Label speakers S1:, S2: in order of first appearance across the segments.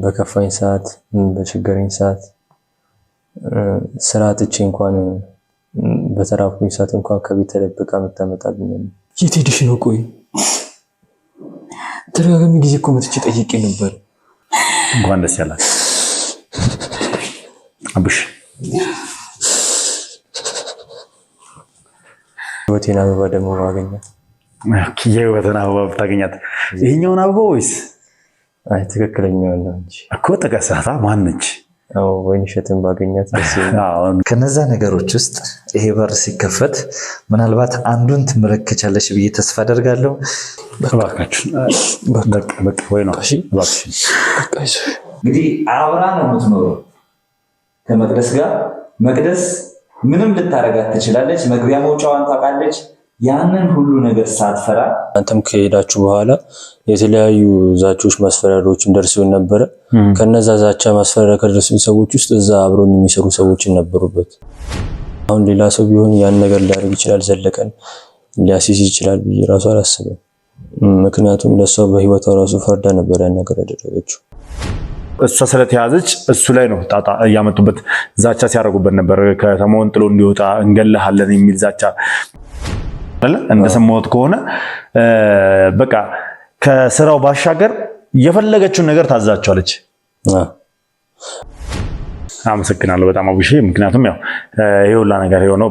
S1: በከፋኝ ሰዓት በችግረኝ ሰዓት ስራ አጥቼ እንኳን በተራብኩኝ ሰዓት እንኳን ከቤት ተደብቃ የምታመጣልኝ የት ሄድሽ ነው? ቆይ ተደጋጋሚ ጊዜ እኮ መጥቼ ጠይቄ ነበር።
S2: እንኳን ደስ ያላት አቡሽ።
S1: ህይወቴን አበባ ደግሞ ባገኛት።
S2: የህይወትን አበባ ብታገኛት ይሄኛውን አበባ ወይስ?
S1: አይ ትክክለኛው ነው እንጂ
S2: እኮ ተቀሳታ ማነች?
S1: አዎ ወይንሸትን ባገኛት ደስ ይላል።
S3: ከነዛ ነገሮች ውስጥ ይሄ በር ሲከፈት ምናልባት አንዱን ትመለከቻለሽ ብዬ ተስፋ አደርጋለሁ።
S2: እባካችሁ በቃ ወይ ነው። እሺ እባክሽ።
S3: እንግዲህ አብራ ነው የምትኖረው ከመቅደስ ጋር። መቅደስ ምንም ልታረጋት ትችላለች። መግቢያ መውጫዋን ታውቃለች። ያንን ሁሉ ነገር ሳትፈራ
S1: አንተም ከሄዳችሁ በኋላ የተለያዩ ዛቾች ማስፈራሪያዎችን ደርሰው ነበር። ከነዛ ዛቻ ማስፈራሪያ ከደረሱኝ ሰዎች ውስጥ እዛ አብሮኝ የሚሰሩ ሰዎች ነበሩበት። አሁን ሌላ ሰው ቢሆን ያን ነገር ሊያደርግ ይችላል፣ ዘለቀን ሊያሲስ ይችላል ብዬ ራሱ አላስብም። ምክንያቱም ለሷ በህይወቷ ራሱ ፈርዳ ነበር ያን ነገር ያደረገችው።
S2: እሷ ስለተያዘች እሱ ላይ ነው ጣጣ እያመጡበት ዛቻ ሲያደርጉበት ነበር። ከተማውን ጥሎ እንዲወጣ እንገለሃለን የሚል ዛቻ እንደሰማሁት ከሆነ በቃ ከስራው ባሻገር የፈለገችውን ነገር ታዛቸዋለች። አመሰግናለሁ በጣም አቡሼ። ምክንያቱም ያው ይሄ ሁላ ነገር የሆነው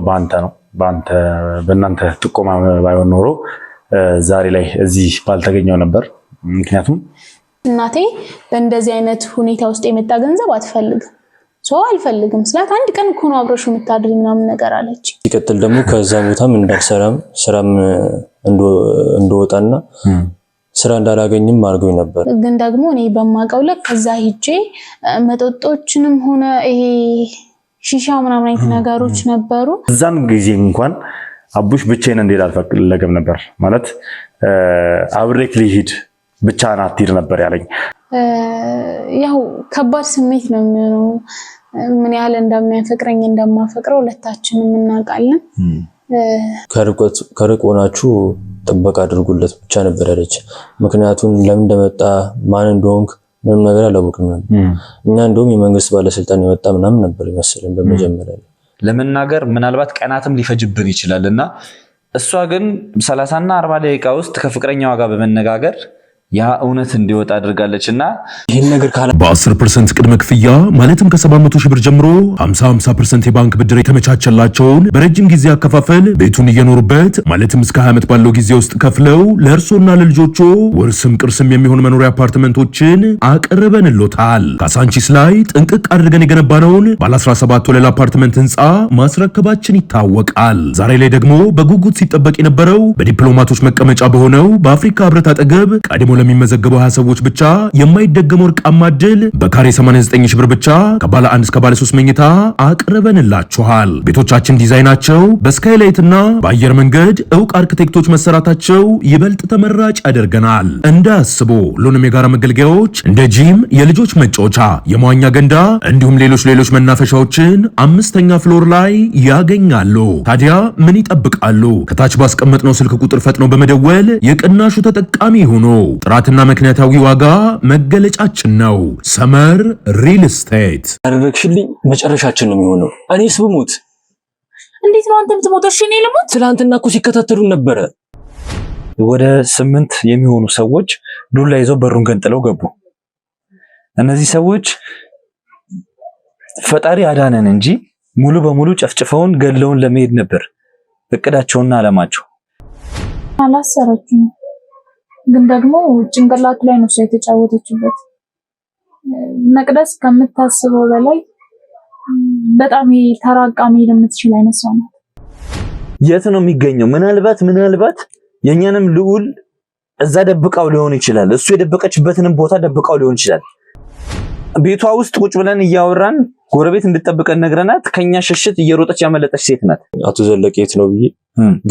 S2: በእናንተ ጥቆማ ባይሆን ኖሮ ዛሬ ላይ እዚህ ባልተገኘው ነበር። ምክንያቱም
S4: እናቴ በእንደዚህ አይነት ሁኔታ ውስጥ የመጣ ገንዘብ አትፈልግም። ሰው አልፈልግም ስላት አንድ ቀን እኮ ነው አብረሽ የምታድሪ ምናምን ነገር አለች።
S1: ሲቀጥል ደግሞ ከዛ ቦታም እንዳልሰራም ስራም እንደወጣና ስራ እንዳላገኝም አድርጎኝ ነበር።
S4: ግን ደግሞ እኔ በማውቀው ልክ ከዛ ሂጄ መጠጦችንም ሆነ ይሄ ሺሻ ምናምን አይነት ነገሮች ነበሩ።
S2: እዛን ጊዜ እንኳን አቡሽ ብቻዬን እንዴት አልፈለገም ነበር ማለት አብሬክ ልሂድ ብቻህን አትሂድ ነበር ያለኝ።
S4: ያው ከባድ ስሜት ነው የሚሆነው። ምን ያህል እንደሚያፈቅረኝ እንደማፈቅረው ሁለታችንም እናውቃለን።
S1: ከርቅ ሆናችሁ ጥበቃ አድርጉለት ብቻ ነበር ያለች። ምክንያቱም ለምን እንደመጣ ማን እንደሆንክ ምንም ነገር አላወቅንም ነበር። እኛ እንደውም የመንግስት ባለስልጣን የመጣ ምናምን ነበር ይመስልን በመጀመሪያ
S5: ለመናገር ምናልባት ቀናትም ሊፈጅብን ይችላልና እሷ ግን 30 እና 40 ደቂቃ ውስጥ ከፍቅረኛዋ ጋር በመነጋገር ያ እውነት እንዲወጣ አድርጋለችና
S1: ይሄን ነገር ካለ
S6: በ10% ቅድመ ክፍያ ማለትም ከ700 ሺህ ብር ጀምሮ 50% የባንክ ብድር የተመቻቸላቸውን በረጅም ጊዜ አከፋፈል ቤቱን እየኖሩበት ማለትም እስከ 20 ዓመት ባለው ጊዜ ውስጥ ከፍለው ለእርሶና ለልጆቹ ወርስም ቅርስም የሚሆን መኖሪያ አፓርትመንቶችን አቀርበንሎታል። ካሳንቺስ ላይ ጥንቅቅ አድርገን የገነባነውን ባለ 17 ወለል አፓርትመንት ህንፃ ማስረከባችን ይታወቃል። ዛሬ ላይ ደግሞ በጉጉት ሲጠበቅ የነበረው በዲፕሎማቶች መቀመጫ በሆነው በአፍሪካ ህብረት አጠገብ ቀድሞ ለሚመዘገቡ 20 ሰዎች ብቻ የማይደገም ወርቃማ ዕድል በካሬ 89 ሺህ ብር ብቻ ከባለ 1 እስከ ባለ 3 መኝታ አቅርበንላችኋል። ቤቶቻችን ዲዛይናቸው በስካይላይትና በአየር መንገድ ዕውቅ አርኪቴክቶች መሰራታቸው ይበልጥ ተመራጭ ያደርገናል። እንዳያስቡ ሁሉንም የጋራ መገልገያዎች እንደ ጂም፣ የልጆች መጫወቻ፣ የመዋኛ ገንዳ እንዲሁም ሌሎች መናፈሻዎችን 5ኛ ፍሎር ላይ ያገኛሉ። ታዲያ ምን ይጠብቃሉ? ከታች ባስቀመጥነው ስልክ ቁጥር ፈጥነው በመደወል የቅናሹ ተጠቃሚ ይሁኑ። ጥራትና ምክንያታዊ ዋጋ መገለጫችን ነው። ሰመር ሪል ስቴት።
S1: ያደረግሽልኝ መጨረሻችን ነው የሚሆነው። እኔስ ብሞት
S4: እንዴት ነው አንተ የምትሞተው? እሺ እኔ ልሞት?
S1: ትላንትና እኮ ሲከታተሉን ነበረ።
S5: ወደ 8 የሚሆኑ ሰዎች ዱላ ይዘው በሩን ገንጥለው ገቡ። እነዚህ ሰዎች ፈጣሪ አዳነን እንጂ ሙሉ በሙሉ ጨፍጭፈውን ገለውን ለመሄድ ነበር እቅዳቸውና አላማቸው።
S4: አላሰረችም ግን ደግሞ ጭንቅላቱ ላይ ነው የተጫወተችበት። መቅደስ ከምታስበው በላይ በጣም ተራቃሚ የምትችል አይነት ሰው ናት።
S5: የት ነው የሚገኘው? ምናልባት የኛንም ልዑል እዛ ደብቃው ሊሆን ይችላል። እሱ የደበቀችበትንም ቦታ ደብቃው ሊሆን ይችላል። ቤቷ ውስጥ ቁጭ ብለን እያወራን ጎረቤት እንድጠብቀን ነግረናት ከኛ ሸሽት እየሮጠች ያመለጠች ሴት ናት።
S1: አቶ ዘለቀ የት ነው ብዬ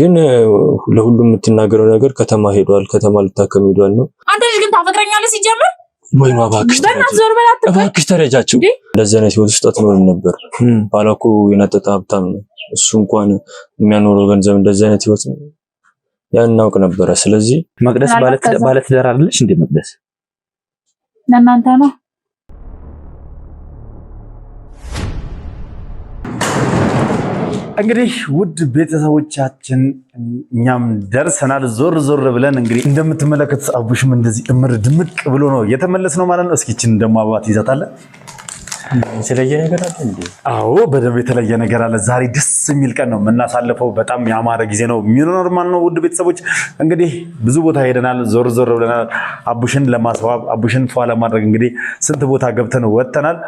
S1: ግን ለሁሉም የምትናገረው ነገር ከተማ ሄዷል፣ ከተማ ልታከም ሄዷል ነው።
S4: አንተ ልጅ ግን ታፈቅረኛለህ ሲጀምር?
S1: ወይ እባክሽ ተረጃቸው። ለዚህ አይነት ህይወት ውስጥ አትኖርም ነበር። ባላኮ የነጠጠ ሀብታም ነው። እሱ እንኳን የሚያኖረው ገንዘብ እንደዚህ አይነት ህይወት ያን እናውቅ ነበረ። ስለዚህ
S5: መቅደስ ባለትዳር አይደለች እንዴ? መቅደስ
S4: ለእናንተ ነው።
S2: እንግዲህ ውድ ቤተሰቦቻችን እኛም ደርሰናል። ዞር ዞር ብለን እንግዲህ እንደምትመለከቱት አቡሽም እንደዚህ እምር ድምቅ ብሎ ነው የተመለስነው ማለት ነው። እስኪችን ደግሞ አባት ይዛታለ
S1: የተለየ ነገር አለ እንዴ?
S2: አዎ በደንብ የተለየ ነገር አለ። ዛሬ ደስ የሚል ቀን ነው የምናሳልፈው። በጣም ያማረ ጊዜ ነው የሚኖር ማለት ነው። ውድ ቤተሰቦች እንግዲህ ብዙ ቦታ ሄደናል፣ ዞር ዞር ብለናል። አቡሽን ለማስዋብ አቡሽን ፏ ለማድረግ እንግዲህ ስንት ቦታ ገብተን ወጥተናል።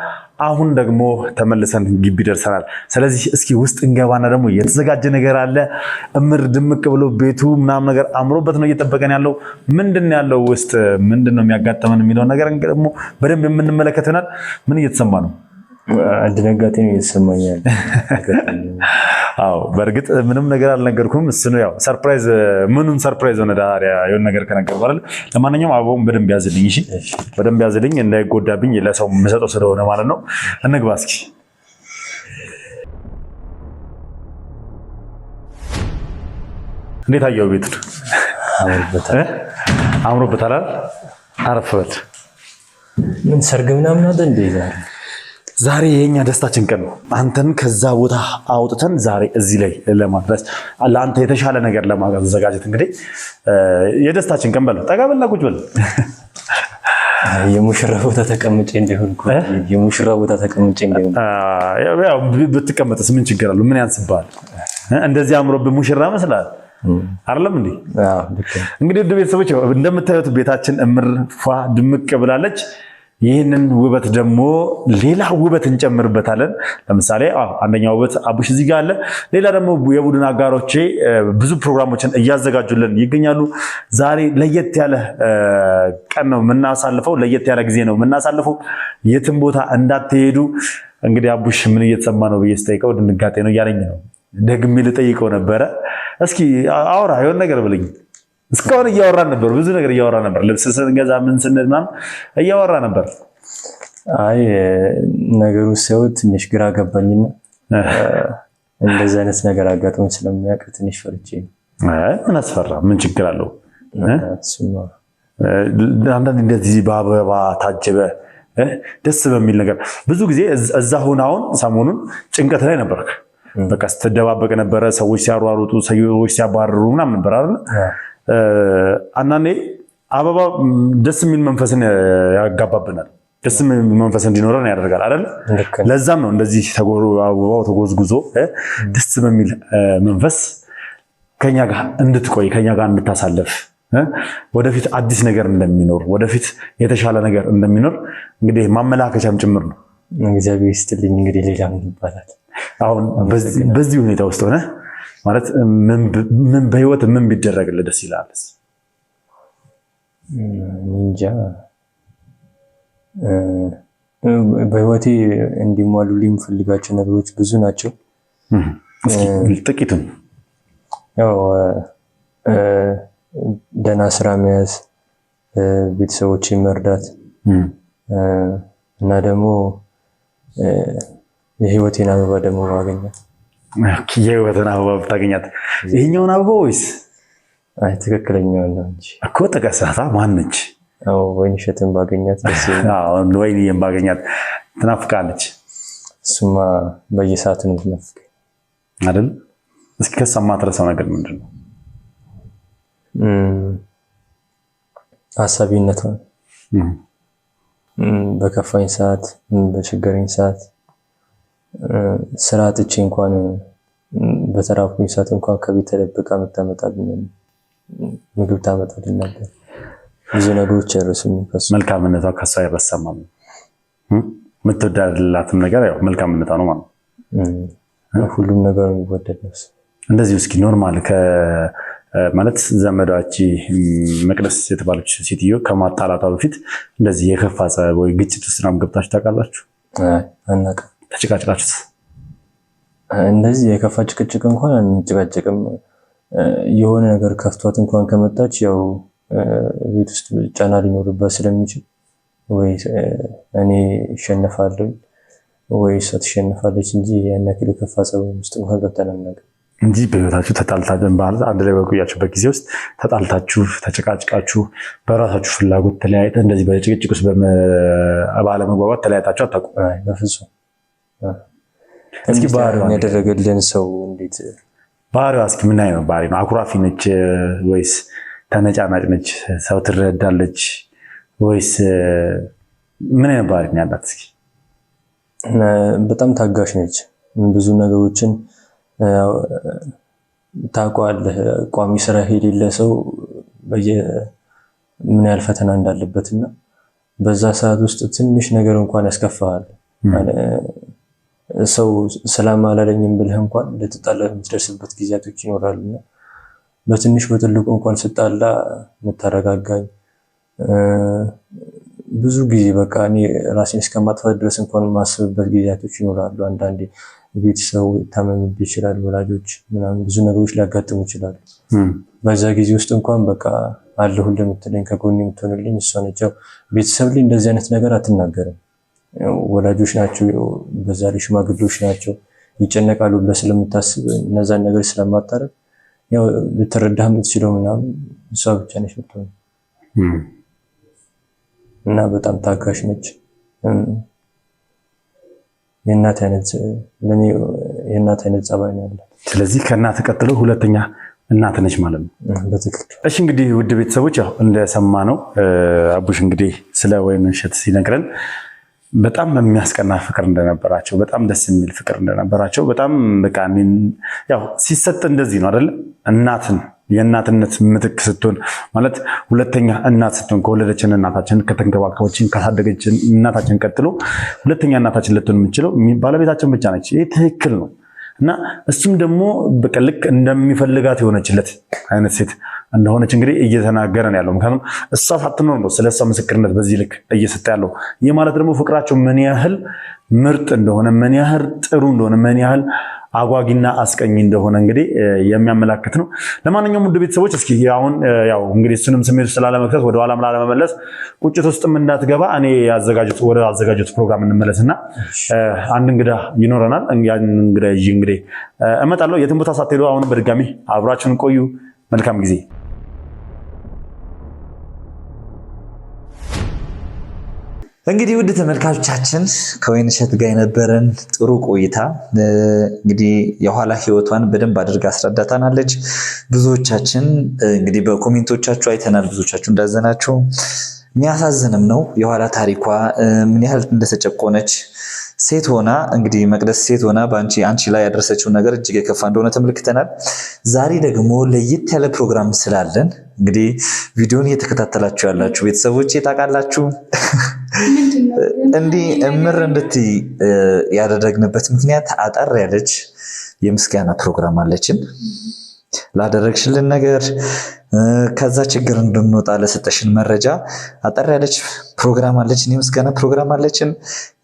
S2: አሁን ደግሞ ተመልሰን ግቢ ደርሰናል። ስለዚህ እስኪ ውስጥ እንገባና ደግሞ የተዘጋጀ ነገር አለ። እምር ድምቅ ብሎ ቤቱ ምናምን ነገር አምሮበት ነው እየጠበቀን ያለው። ምንድነው ያለው ውስጥ ምንድነው የሚያጋጥመን የሚለው ነገር ደግሞ በደንብ የምንመለከት ይሆናል። ምን እየተሰማ ነው?
S1: ድንጋጤ ነው እየተሰማኛል።
S2: አዎ በእርግጥ ምንም ነገር አልነገርኩም። እሱ ነው ያው ሰርፕራይዝ። ምኑን ሰርፕራይዝ ሆነ ዳሪያ የሆነ ነገር ከነገር በኋላ። ለማንኛውም አበባውን በደንብ ያዝልኝ። እሺ በደንብ ያዝልኝ እንዳይጎዳብኝ ለሰው የምሰጠው ስለሆነ ማለት ነው። እንግባ እስኪ። እንዴት አየው ቤቱን? አምሮበታል። አረፍ በል።
S1: ምን ሰርግ ምናምን አለ እንዴ?
S2: ዛሬ የኛ ደስታችን ቀን ነው። አንተን ከዛ ቦታ አውጥተን ዛሬ እዚህ ላይ ለማድረስ ለአንተ የተሻለ ነገር ለማዘጋጀት እንግዲህ የደስታችን ቀን በለው። ጠጋ በልና ቁጭ በል።
S1: የሙሽራ ቦታ ተቀምጬ እንደሆን የሙሽራ ቦታ ተቀምጬ እንደሆን
S2: ያው ብትቀመጥስ ምን ችግር አለው? ምን ያንስብሃል? እንደዚህ አምሮብህ ሙሽራ መስላል አይደለም እንዴ? እንግዲህ ውድ ቤተሰቦች እንደምታዩት ቤታችን እምር ፏ ድምቅ ብላለች። ይህንን ውበት ደግሞ ሌላ ውበት እንጨምርበታለን። ለምሳሌ አንደኛው ውበት አቡሽ እዚህ ጋር አለ። ሌላ ደግሞ የቡድን አጋሮቼ ብዙ ፕሮግራሞችን እያዘጋጁልን ይገኛሉ። ዛሬ ለየት ያለ ቀን ነው የምናሳልፈው፣ ለየት ያለ ጊዜ ነው የምናሳልፈው። የትም ቦታ እንዳትሄዱ። እንግዲህ አቡሽ ምን እየተሰማ ነው ብዬ ስጠይቀው ድንጋጤ ነው እያለኝ ነው። ደግሜ ልጠይቀው ነበረ። እስኪ አውራ የሆነ ነገር ብለኝ። እስካሁን እያወራን ነበር፣ ብዙ ነገር እያወራን ነበር። ልብስ ስንገዛ ምን ስንል ምናምን እያወራ ነበር።
S1: አይ ነገሩ ሰው ትንሽ ግራ ገባኝና እንደዚህ አይነት ነገር አጋጥሞኝ ስለሚያውቅ ትንሽ ፈርቼ ነው።
S2: ምን አስፈራ? ምን ችግር አለው? አንዳንድ እንደዚህ በአበባ ታጀበ ደስ በሚል ነገር ብዙ ጊዜ እዛ ሁን። አሁን ሰሞኑን ጭንቀት ላይ ነበርክ። በቃ ስትደባበቅ ነበረ። ሰዎች ሲያሯሩጡ፣ ሰዎች ሲያባርሩ ምናምን ነበር አይደል? አንዳንዴ አበባ ደስ የሚል መንፈስን ያጋባብናል። ደስ የሚል መንፈስ እንዲኖረን ያደርጋል አይደል? ለዛም ነው እንደዚህ አበባው ተጎዝጉዞ ደስ በሚል መንፈስ ከኛ ጋር እንድትቆይ ከኛ ጋር እንድታሳልፍ ወደፊት አዲስ ነገር እንደሚኖር ወደፊት የተሻለ ነገር እንደሚኖር እንግዲህ ማመላከቻም ጭምር ነው።
S1: እግዚአብሔር ይስጥልኝ። እንግዲህ ሌላ ምን ይባላል?
S2: አሁን በዚህ ሁኔታ ውስጥ ሆነ ማለት ምን በህይወት ምን ቢደረግልህ ደስ ይላል?
S1: እንጃ በህይወቴ እንዲሟሉልኝ የምፈልጋቸው ነገሮች ብዙ ናቸው።
S2: ጥቂቱን
S1: ያው ደህና ስራ መያዝ፣ ቤተሰቦችን መርዳት እና ደግሞ የህይወቴን አበባ ደግሞ ማግኘት።
S2: የህይወትን አበባ ብታገኛት ይሄኛውን አበባ ወይስ?
S1: አይ ትክክለኛውን ነው እንጂ
S2: እኮ ተቀሳታ ማነች?
S1: አዎ ወይንሸትን ባገኛት ደስ ይላል።
S2: አዎ ወይንዬን ባገኛት ትናፍቃለች።
S1: እሱማ በየሰዓቱ ነው ትናፍቀኝ
S2: አይደል? እስኪ ከሰማ ትረሳው ነገር ምንድን ነው?
S1: አሳቢነቷ በከፋኝ ሰዓት፣ በችግረኝ ሰዓት፣ ስራ አጥቼ እንኳን በተራብኩኝ ሰዓት እንኳን ከቤት ተደብቃ የምታመጣልኝ ምግብ ታመጣልኝ ነበር። ብዙ ነገሮች አይረሱም።
S2: መልካምነቷ ከሷ አይረሳም። የምትወዳላትም ነገር ያው መልካምነቷ ነው ማለት
S1: ነው። ሁሉም ነገር የሚወደድ ነው።
S2: እንደዚህ እስኪ ኖርማል ማለት ዘመዳች መቅደስ የተባለች ሴትዮ ከማጣላቷ በፊት እንደዚህ የከፋ ጸብ ወይ ግጭት ውስጥ ምናምን ገብታችሁ ታውቃላችሁ?
S1: አናውቅም።
S2: ተጨቃጭቃችሁት?
S1: እንደዚህ የከፋ ጭቅጭቅ እንኳን አንጨቃጨቅም። የሆነ ነገር ከፍቷት እንኳን ከመጣች ያው ቤት ውስጥ ጫና ሊኖርባት ስለሚችል ወይ እኔ እሸነፋለሁ ወይ እሷ ትሸንፋለች እንጂ ያን ያክል የከፋ ጸብ ውስጥ ገብተን አናውቅም።
S2: እንጂ በህይወታችሁ ተጣልታችሁ አንድ ላይ በቆያችሁበት ጊዜ ውስጥ ተጣልታችሁ ተጨቃጭቃችሁ በራሳችሁ ፍላጎት ተለያይተ እንደዚህ በጭቅጭቅ ውስጥ ባለመግባባት ተለያይታችሁ አታውቁም?
S1: በፍጹም። እስኪ ባህሪዋን ያደረገልን ሰው እንዴት
S2: ባህሪዋ እስኪ ምን አይነት ባህሪ ነው? አኩራፊ ነች ወይስ ተነጫናጭ ነች? ሰው ትረዳለች ወይስ ምን አይነት ባህሪ ነው ያላት? እስኪ
S1: በጣም ታጋሽ ነች። ብዙ ነገሮችን ታውቀዋለህ። ቋሚ ስራ የሌለ ሰው ምን ያህል ፈተና እንዳለበትና በዛ ሰዓት ውስጥ ትንሽ ነገር እንኳን ያስከፋሃል። ሰው ሰላም አላለኝም ብለህ እንኳን ልትጣላ የምትደርስበት ጊዜያቶች ይኖራሉና በትንሽ በትልቁ እንኳን ስጣላ የምታረጋጋኝ ብዙ ጊዜ በቃ እኔ ራሴን እስከማጥፋት ድረስ እንኳን የማስብበት ጊዜያቶች ይኖራሉ። አንዳንዴ ቤተሰቡ ታመምብ ይችላል፣ ወላጆች ምናምን ብዙ ነገሮች ሊያጋጥሙ ይችላሉ። በዛ ጊዜ ውስጥ እንኳን በቃ አለሁልህ የምትለኝ ከጎኔ የምትሆንልኝ እሷ ነች። ቤተሰብ ላይ እንደዚህ አይነት ነገር አትናገርም። ወላጆች ናቸው፣ በዛ ላይ ሽማግሌዎች ናቸው፣ ይጨነቃሉ ብለህ ስለምታስብ እነዛን ነገር ስለማታረግ ያው ልትረዳህ የምትችለው ምናምን እሷ ብቻ ነች የምትሆን እና በጣም ታጋሽ ነች። የእናት አይነት ጸባይ ነው ያላት። ስለዚህ
S2: ከእናት ቀጥሎ ሁለተኛ እናት ነች ማለት ነው።
S1: በትክክል።
S2: እሺ እንግዲህ ውድ ቤተሰቦች ያው እንደሰማ ነው አቡሽ እንግዲህ ስለ ወይንሸት ሲነግረን በጣም የሚያስቀና ፍቅር እንደነበራቸው፣ በጣም ደስ የሚል ፍቅር እንደነበራቸው በጣም በቃ ያው ሲሰጥ እንደዚህ ነው አይደለ? እናትን የእናትነት ምትክ ስትሆን ማለት ሁለተኛ እናት ስትሆን ከወለደችን እናታችን ከተንከባከበችን ካሳደገችን እናታችን ቀጥሎ ሁለተኛ እናታችን ልትሆን የምንችለው ባለቤታችን ብቻ ነች። ይህ ትክክል ነው እና እሱም ደግሞ በቃ ልክ እንደሚፈልጋት የሆነችለት አይነት ሴት እንደሆነች እንግዲህ እየተናገረ ነው ያለው። ምክንያቱም እሷ ሳትኖር ነው ስለሷ ምስክርነት በዚህ ልክ እየሰጠ ያለው። ይህ ማለት ደግሞ ፍቅራቸው ምን ያህል ምርጥ እንደሆነ፣ ምን ያህል ጥሩ እንደሆነ፣ ምን ያህል አጓጊና አስቀኝ እንደሆነ እንግዲህ የሚያመላክት ነው። ለማንኛውም ውድ ቤተሰቦች እስኪ አሁን ያው እንግዲህ እሱንም ስሜት ስላለመክተት ወደ ኋላም ላለመመለስ ቁጭት ውስጥም እንዳትገባ እኔ ወደ አዘጋጁት ፕሮግራም እንመለስና አንድ እንግዳ ይኖረናል። ያን እንግዳ ይዤ እንግዲህ እመጣለሁ። የትም ቦታ ሳትሄዱ አሁንም በድጋሚ አብራችሁን ቆዩ። መልካም ጊዜ።
S3: እንግዲህ ውድ ተመልካቾቻችን ከወይንሸት ጋር የነበረን ጥሩ ቆይታ እንግዲህ የኋላ ህይወቷን በደንብ አድርጋ አስረዳታናለች። ብዙዎቻችን እንግዲህ በኮሜንቶቻችሁ አይተናል፣ ብዙዎቻችሁ እንዳዘናችሁ የሚያሳዝንም ነው። የኋላ ታሪኳ ምን ያህል እንደተጨቆነች ሴት ሆና እንግዲህ መቅደስ ሴት ሆና አንቺ ላይ ያደረሰችው ነገር እጅግ የከፋ እንደሆነ ተመልክተናል። ዛሬ ደግሞ ለየት ያለ ፕሮግራም ስላለን እንግዲህ ቪዲዮን እየተከታተላችሁ ያላችሁ ቤተሰቦች ታውቃላችሁ እንዲህ እምር እንድትይ ያደረግንበት ምክንያት አጠር ያለች የምስጋና ፕሮግራም አለችን። ላደረግሽልን ነገር ከዛ ችግር እንድንወጣ ለሰጠሽን መረጃ አጠር ያለች ፕሮግራም አለችን፣ የምስጋና ፕሮግራም አለችን።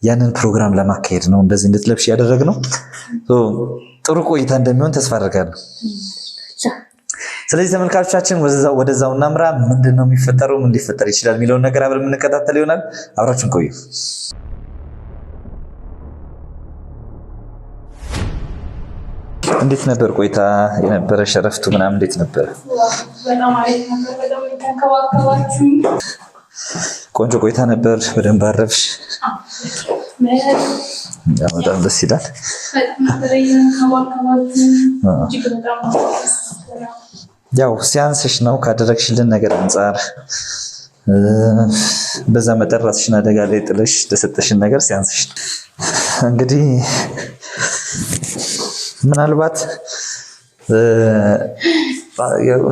S3: ያንን ፕሮግራም ለማካሄድ ነው እንደዚህ እንድትለብሽ ያደረግነው። ጥሩ ቆይታ እንደሚሆን ተስፋ አደርጋለሁ። ስለዚህ ተመልካቾቻችን ወደዛው እናምራ። ምንድነው የሚፈጠረው፣ ምን ሊፈጠር ይችላል የሚለውን ነገር አብረን የምንከታተል ይሆናል። አብራችሁን ቆዩ። እንዴት ነበር ቆይታ የነበረ? ሸረፍቱ ምናምን እንዴት ነበር? ቆንጆ ቆይታ ነበር። በደንብ አረፍሽ? በጣም ደስ ይላል። ያው ሲያንስሽ ነው ካደረግሽልን ነገር አንጻር በዛ መጠን ራስሽን አደጋ ላይ ጥለሽ ለሰጠሽን ነገር ሲያንስሽ እንግዲህ ምናልባት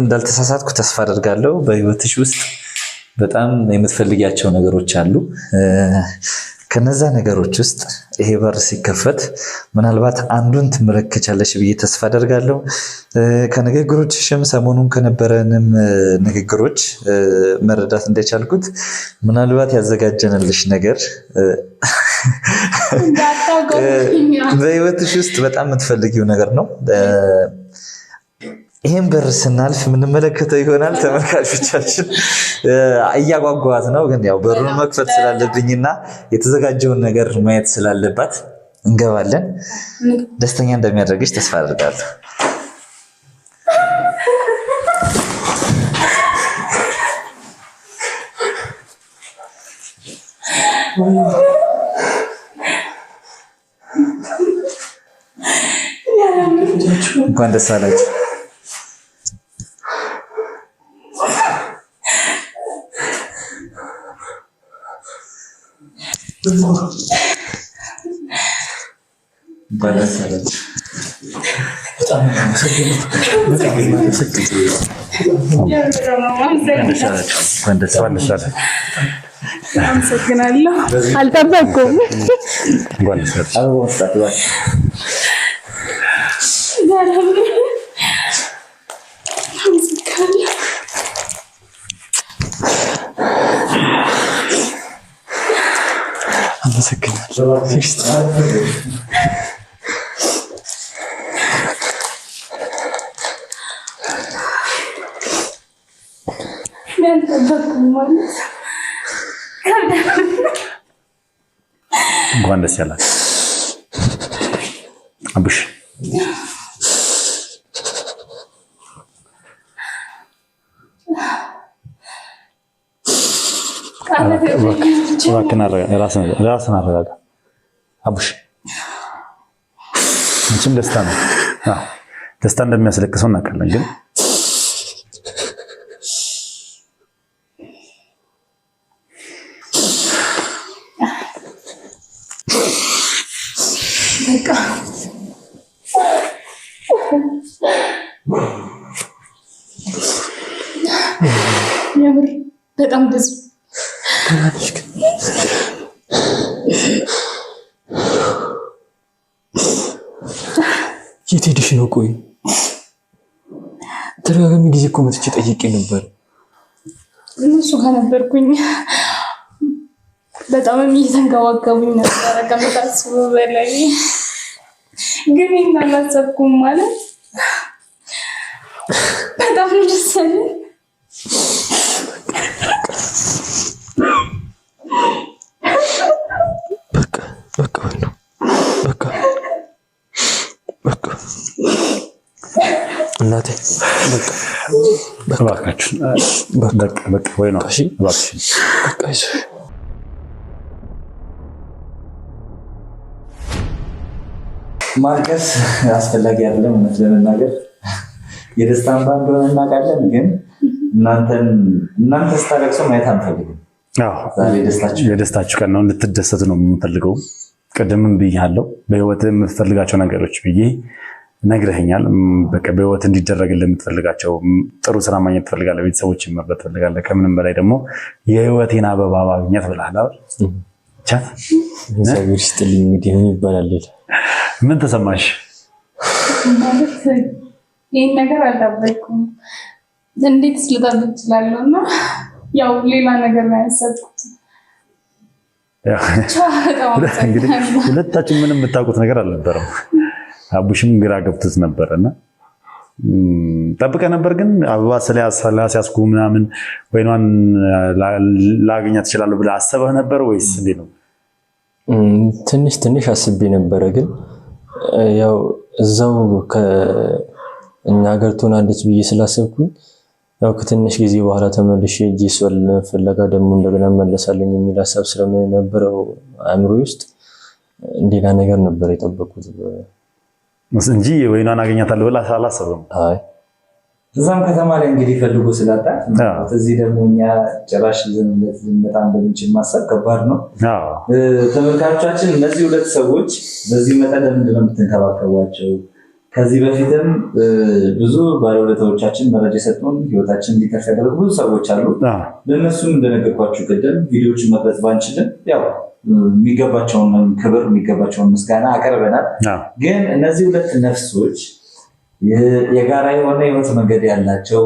S3: እንዳልተሳሳትኩ ተስፋ አደርጋለሁ። በህይወትሽ ውስጥ በጣም የምትፈልጊያቸው ነገሮች አሉ። ከነዛ ነገሮች ውስጥ ይሄ በር ሲከፈት ምናልባት አንዱን ትመለከቻለሽ ብዬ ተስፋ አደርጋለሁ። ከንግግሮችሽም ሰሞኑን ከነበረንም ንግግሮች መረዳት እንደቻልኩት ምናልባት ያዘጋጀንልሽ ነገር በህይወትሽ ውስጥ በጣም የምትፈልጊው ነገር ነው። ይህም በር ስናልፍ የምንመለከተው ይሆናል። ተመልካቾቻችን እያጓጓት ነው፣ ግን ያው በሩን መክፈት ስላለብኝና የተዘጋጀውን ነገር ማየት ስላለባት እንገባለን። ደስተኛ እንደሚያደርግሽ ተስፋ አድርጋለሁ። እንኳን ደስ አላችሁ። እንኳን ደስ አላችሁ።
S4: አመሰግናለሁ። አልጠበኩም።
S2: እንኳን ደስ ያላችሁ አቡሽ። ራስን አረጋጋ አቡሽ። አንቺም ደስታ ነው። ደስታ እንደሚያስለቅሰው እናውቃለን፣ ግን
S4: የምር በጣም ብዙ
S1: የት ሄድሽ ነው? ቆይ ተደጋጋሚ ጊዜ እኮ መጥቼ ጠይቄ ነበር።
S4: እነሱ ጋር ነበርኩኝ። በጣም እየተንከባከቡኝ ነበረ ከምታስበው በላይ። ግን አላሰብኩም ማለት በጣም ደስ ያለኝ።
S1: እናቴ
S2: በቃ ወይ ነው። እሺ እባክሽ
S3: ማልቀስ አስፈላጊ አይደለም። እውነት ለመናገር የደስታ እንባ እንደሆነ እናውቃለን፣ ግን እናንተ ስታለቅሱ ማየት አንፈልግም።
S2: የደስታችሁ ቀን ነው፣ እንድትደሰቱ ነው የምንፈልገው። ቅድምም ብያለሁ፣ በህይወት የምትፈልጋቸው ነገሮች ብዬ ነግረኸኛል። በቃ በህይወት እንዲደረግልህ የምትፈልጋቸው ጥሩ ስራ ማግኘት ትፈልጋለህ፣ ቤተሰቦችን መርዳት ትፈልጋለህ። ከምንም በላይ ደግሞ የህይወቴን አበባ ማግኘት ብለሃል።
S1: እግዚአብሔር ይስጥልኝ። እንግዲህ ምን ይባላል?
S2: ምን ተሰማሽ?
S4: ይህን ነገር አልጠበቅኩም። እንዴት ልጠብቅ እችላለሁ? እና ያው ሌላ ነገር ነው ያሰብኩት።
S2: እንግዲህ ሁለታችን ምንም የምታውቁት ነገር አልነበረም። አቡሽም ግራ ገብቶት ነበረና ጠብቀ ነበር። ግን አበባ ስላስያዝኩ ምናምን ወይኗን ላገኛት እችላለሁ ብለህ አሰበህ ነበር ወይስ እንዴት ነው?
S1: ትንሽ አስቤ ነበረ፣ ግን ያው እዛው ከእኛ ሀገር ትሆናለች ብዬ ስላሰብኩኝ ያው ከትንሽ ጊዜ በኋላ ተመልሼ እጄ እሷን ፍለጋ ደግሞ እንደገና መለሳለኝ የሚል ሀሳብ ስለነበረው አእምሮ ውስጥ ሌላ ነገር ነበር የጠበቁት
S2: እንጂ ወይኗን አገኛታለሁ ብለህ አላሰብም?
S1: አይ
S3: እዛም ከተማ ላይ እንግዲህ ፈልጎ ስላጣ እዚህ ደግሞ እኛ ጭራሽ ዘንለት በጣም እንደምንችል ማሰብ ከባድ ነው። ተመልካቾቻችን እነዚህ ሁለት ሰዎች በዚህ መጠን ለምንድን ነው የምትንከባከቧቸው? ከዚህ በፊትም ብዙ ባለውለታዎቻችን መረጃ የሰጡን ህይወታችን እንዲተርፍ ያደረጉ ብዙ ሰዎች አሉ። ለእነሱም እንደነገርኳችሁ ቅድም ቪዲዮዎችን መቅረጽ ባንችልም ያው የሚገባቸውን ክብር የሚገባቸውን ምስጋና አቀርበናል። ግን እነዚህ ሁለት ነፍሶች የጋራ የሆነ ህይወት መንገድ ያላቸው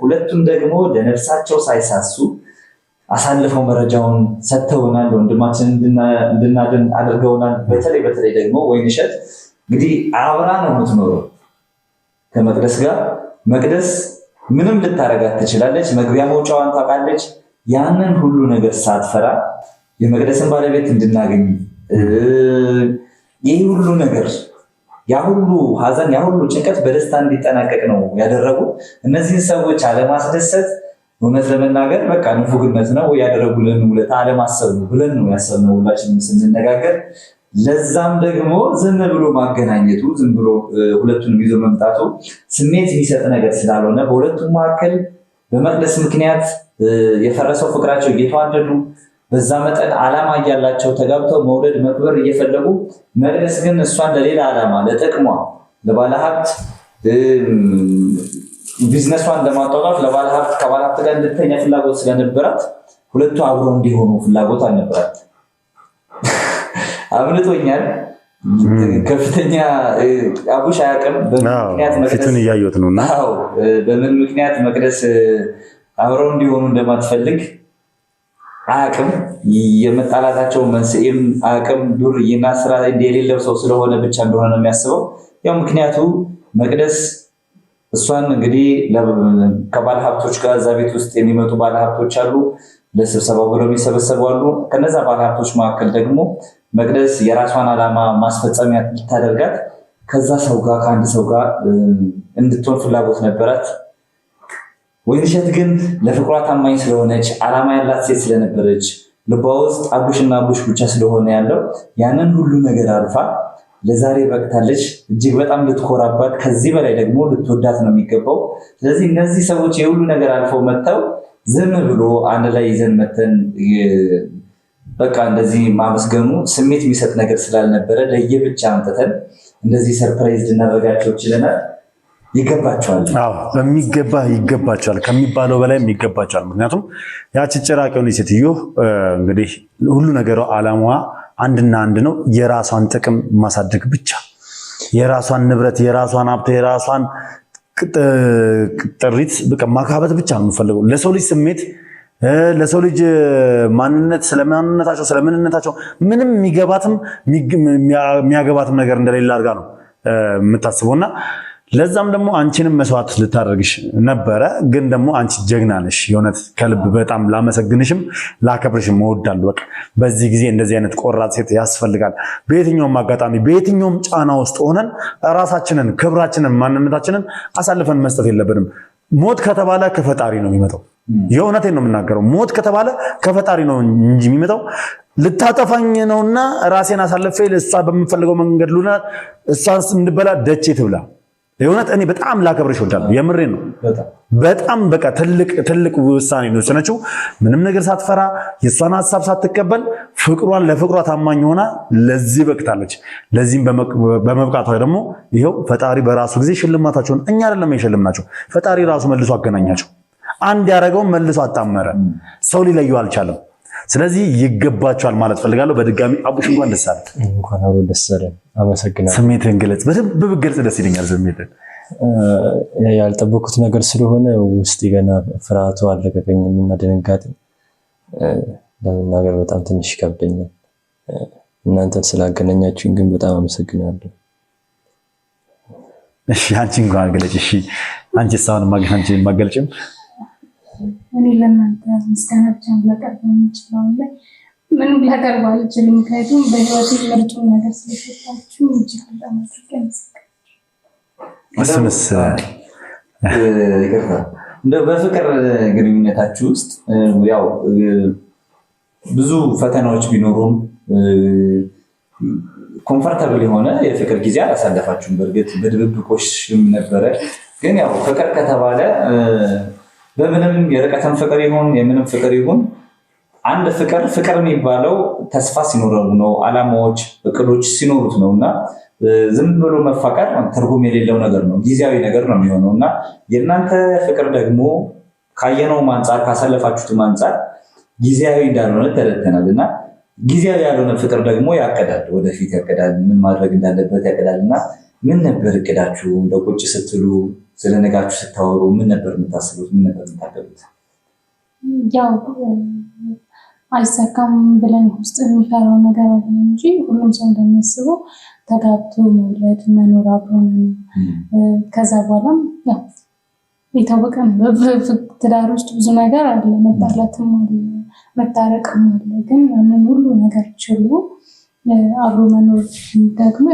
S3: ሁለቱም ደግሞ ለነፍሳቸው ሳይሳሱ አሳልፈው መረጃውን ሰጥተውናል። ወንድማችን እንድናድን አድርገውናል። በተለይ ደግሞ ወይንሸት እንግዲህ አብራ ነው የምትኖረው ከመቅደስ ጋር። መቅደስ ምንም ልታረጋት ትችላለች። መግቢያ መውጫዋን ታውቃለች። ያንን ሁሉ ነገር ሳትፈራ የመቅደስን ባለቤት እንድናገኝ ይህ ሁሉ ነገር ያ ሁሉ ሀዘን ያ ሁሉ ጭንቀት በደስታ እንዲጠናቀቅ ነው ያደረጉ። እነዚህን ሰዎች አለማስደሰት እውነት ለመናገር በቃ ንፉግነት ነው፣ ያደረጉልን ውለታ አለማሰብ ነው ብለን ነው ያሰብነው ሁላችንም ስንነጋገር። ለዛም ደግሞ ዝም ብሎ ማገናኘቱ ዝም ብሎ ሁለቱንም ይዞ መምጣቱ ስሜት የሚሰጥ ነገር ስላልሆነ በሁለቱም መካከል በመቅደስ ምክንያት የፈረሰው ፍቅራቸው እየተዋደዱ በዛ መጠን ዓላማ እያላቸው ተጋብተው መውለድ መክበር እየፈለጉ መቅደስ ግን እሷን ለሌላ ዓላማ ለጥቅሟ ለባለሀብት ቢዝነሷን ለማጣጣፍ ለባለሀብት ከባለሀብት ጋር እንድትተኛ ፍላጎት ስለነበራት ሁለቱ አብረው እንዲሆኑ ፍላጎት አልነበራት። አብልጦኛል ከፍተኛ አቡሽ አያውቅም
S2: ፊቱን እያየሁት ነውና
S3: በምን ምክንያት መቅደስ አብረው እንዲሆኑ እንደማትፈልግ አያውቅም። የመጣላታቸው መንስኤም አያውቅም። ዱርዬና ስራ የሌለው ሰው ስለሆነ ብቻ እንደሆነ ነው የሚያስበው። ያው ምክንያቱ መቅደስ እሷን እንግዲህ ከባለሀብቶች ጋር እዛ ቤት ውስጥ የሚመጡ ባለሀብቶች አሉ፣ ለስብሰባው ብለው የሚሰበሰቡ አሉ። ከነዛ ባለሀብቶች መካከል ደግሞ መቅደስ የራሷን ዓላማ ማስፈጸሚያ ልታደርጋት ከዛ ሰው ጋር ከአንድ ሰው ጋር እንድትሆን ፍላጎት ነበራት። ወይንሸት ግን ለፍቅሯ ታማኝ ስለሆነች ዓላማ ያላት ሴት ስለነበረች ልቧ ውስጥ አቡሽና አቡሽ ብቻ ስለሆነ ያለው ያንን ሁሉ ነገር አልፋ ለዛሬ በቅታለች። እጅግ በጣም ልትኮራባት ከዚህ በላይ ደግሞ ልትወዳት ነው የሚገባው። ስለዚህ እነዚህ ሰዎች የሁሉ ነገር አልፈው መጥተው ዝም ብሎ አንድ ላይ ይዘን መተን በቃ እንደዚህ ማመስገኑ ስሜት የሚሰጥ ነገር ስላልነበረ ለየብቻ አምጥተን እንደዚህ ሰርፕራይዝ ልናደርጋቸው ችለናል። ይገባቸዋል።
S2: በሚገባ ይገባቸዋል፣ ከሚባለው በላይ ይገባቸዋል። ምክንያቱም ያቺ ጭራቅ የሆነች ሴትዮ እንግዲህ ሁሉ ነገሯ ዓላማዋ አንድና አንድ ነው፣ የራሷን ጥቅም ማሳደግ ብቻ። የራሷን ንብረት፣ የራሷን ሀብት፣ የራሷን ጥሪት በቃ ማካበት ብቻ ነው የምፈልገው። ለሰው ልጅ ስሜት፣ ለሰው ልጅ ማንነት፣ ስለማንነታቸው ስለምንነታቸው ምንም የሚገባትም የሚያገባትም ነገር እንደሌለ አድርጋ ነው የምታስበውና ለዛም ደግሞ አንቺንም መስዋዕት ልታደርግሽ ነበረ። ግን ደግሞ አንቺ ጀግና ነሽ። የእውነት ከልብ በጣም ላመሰግንሽም ላከብርሽም እወዳለሁ። በቃ በዚህ ጊዜ እንደዚህ አይነት ቆራጥ ሴት ያስፈልጋል። በየትኛውም አጋጣሚ በየትኛውም ጫና ውስጥ ሆነን ራሳችንን፣ ክብራችንን፣ ማንነታችንን አሳልፈን መስጠት የለብንም። ሞት ከተባለ ከፈጣሪ ነው የሚመጣው። የእውነቴን ነው የምናገረው። ሞት ከተባለ ከፈጣሪ ነው እንጂ የሚመጣው ልታጠፋኝ ነውና ራሴን አሳልፌ ለእሷ በምፈልገው መንገድ ሉና እሷን እንድበላ ደቼ ትብላ። የእውነት እኔ በጣም ላከብርሽ እወዳለሁ። የምሬን ነው። በጣም በቃ ትልቅ ውሳኔ ነው የወሰነችው። ምንም ነገር ሳትፈራ የእሷን ሀሳብ ሳትቀበል ፍቅሯን ለፍቅሯ ታማኝ ሆና ለዚህ በቅታለች። ለዚህም በመብቃቷ ደግሞ ይኸው ፈጣሪ በራሱ ጊዜ ሽልማታቸውን እኛ አይደለም የሸልምናቸው፣ ፈጣሪ ራሱ መልሶ አገናኛቸው። አንድ ያደረገውን መልሶ አጣመረ። ሰው ሊለዩ አልቻለም። ስለዚህ ይገባቸዋል ማለት ፈልጋለሁ። በድጋሚ አቡሽ እንኳን ደስ አለ።
S1: እንኳን አብሮ ደስ አለን። አመሰግናለሁ።
S2: ስሜትን ግለጽ። በደንብ ብትገልጽ ደስ ይለኛል። ስሜትን
S1: ያልጠበኩት ነገር ስለሆነ ውስጥ ገና ፍርሃቱ አለቀቀኝም እና ድንጋጤ ለመናገር በጣም ትንሽ ይከብደኛል። እናንተን ስላገናኛችሁኝ ግን በጣም አመሰግናለሁ።
S2: እሺ አንቺ እንኳን ግለጭ። እሺ አንቺ ሳውን ማገልጭም
S4: እኔ ለእናንተ ምስጋና ብቻ ላቀርብ የምችለው ላይ ምንም ላቀርብ አልችልም። ምክንያቱም በህይወቴ ምርጡ ነገር ስለሰጣችሁ እጅግ በጣም
S2: እሱንስ
S3: በፍቅር ግንኙነታችሁ ውስጥ ያው ብዙ ፈተናዎች ቢኖሩም ኮምፈርታብል የሆነ የፍቅር ጊዜ አላሳለፋችሁም። በእርግጥ በድብብቆሽም ነበረ። ግን ያው ፍቅር ከተባለ በምንም የርቀትን ፍቅር ይሁን የምንም ፍቅር ይሁን አንድ ፍቅር የሚባለው ተስፋ ሲኖረው ነው፣ አላማዎች እቅዶች ሲኖሩት ነው እና ዝም ብሎ መፋቀር ትርጉም የሌለው ነገር ነው፣ ጊዜያዊ ነገር ነው የሚሆነው እና የእናንተ ፍቅር ደግሞ ካየነውም አንጻር ካሳለፋችሁትም አንጻር ጊዜያዊ እንዳልሆነ ተረድተናል እና ጊዜያዊ ያልሆነ ፍቅር ደግሞ ያቀዳል፣ ወደፊት ያቀዳል፣ ምን ማድረግ እንዳለበት ያቀዳል እና ምን ነበር እቅዳችሁ? እንደ ቁጭ ስትሉ ስለነጋችሁ ስታወሩ ምን ነበር የምታስቡት? ምን ነበር የምታቀዱት?
S4: ያው አይሳካም ብለን ውስጥ የሚፈራው ነገር አለ እንጂ ሁሉም ሰው እንደሚያስበው ተጋብቶ መውለድ መኖር አብሮ ነው። ከዛ በኋላም ያው የታወቀ ነው ትዳር ውስጥ ብዙ ነገር አለ፣ መጣላትም አለ፣ መታረቅም አለ። ግን ያንን ሁሉ ነገር ችሎ አብሮ መኖር ደግሞ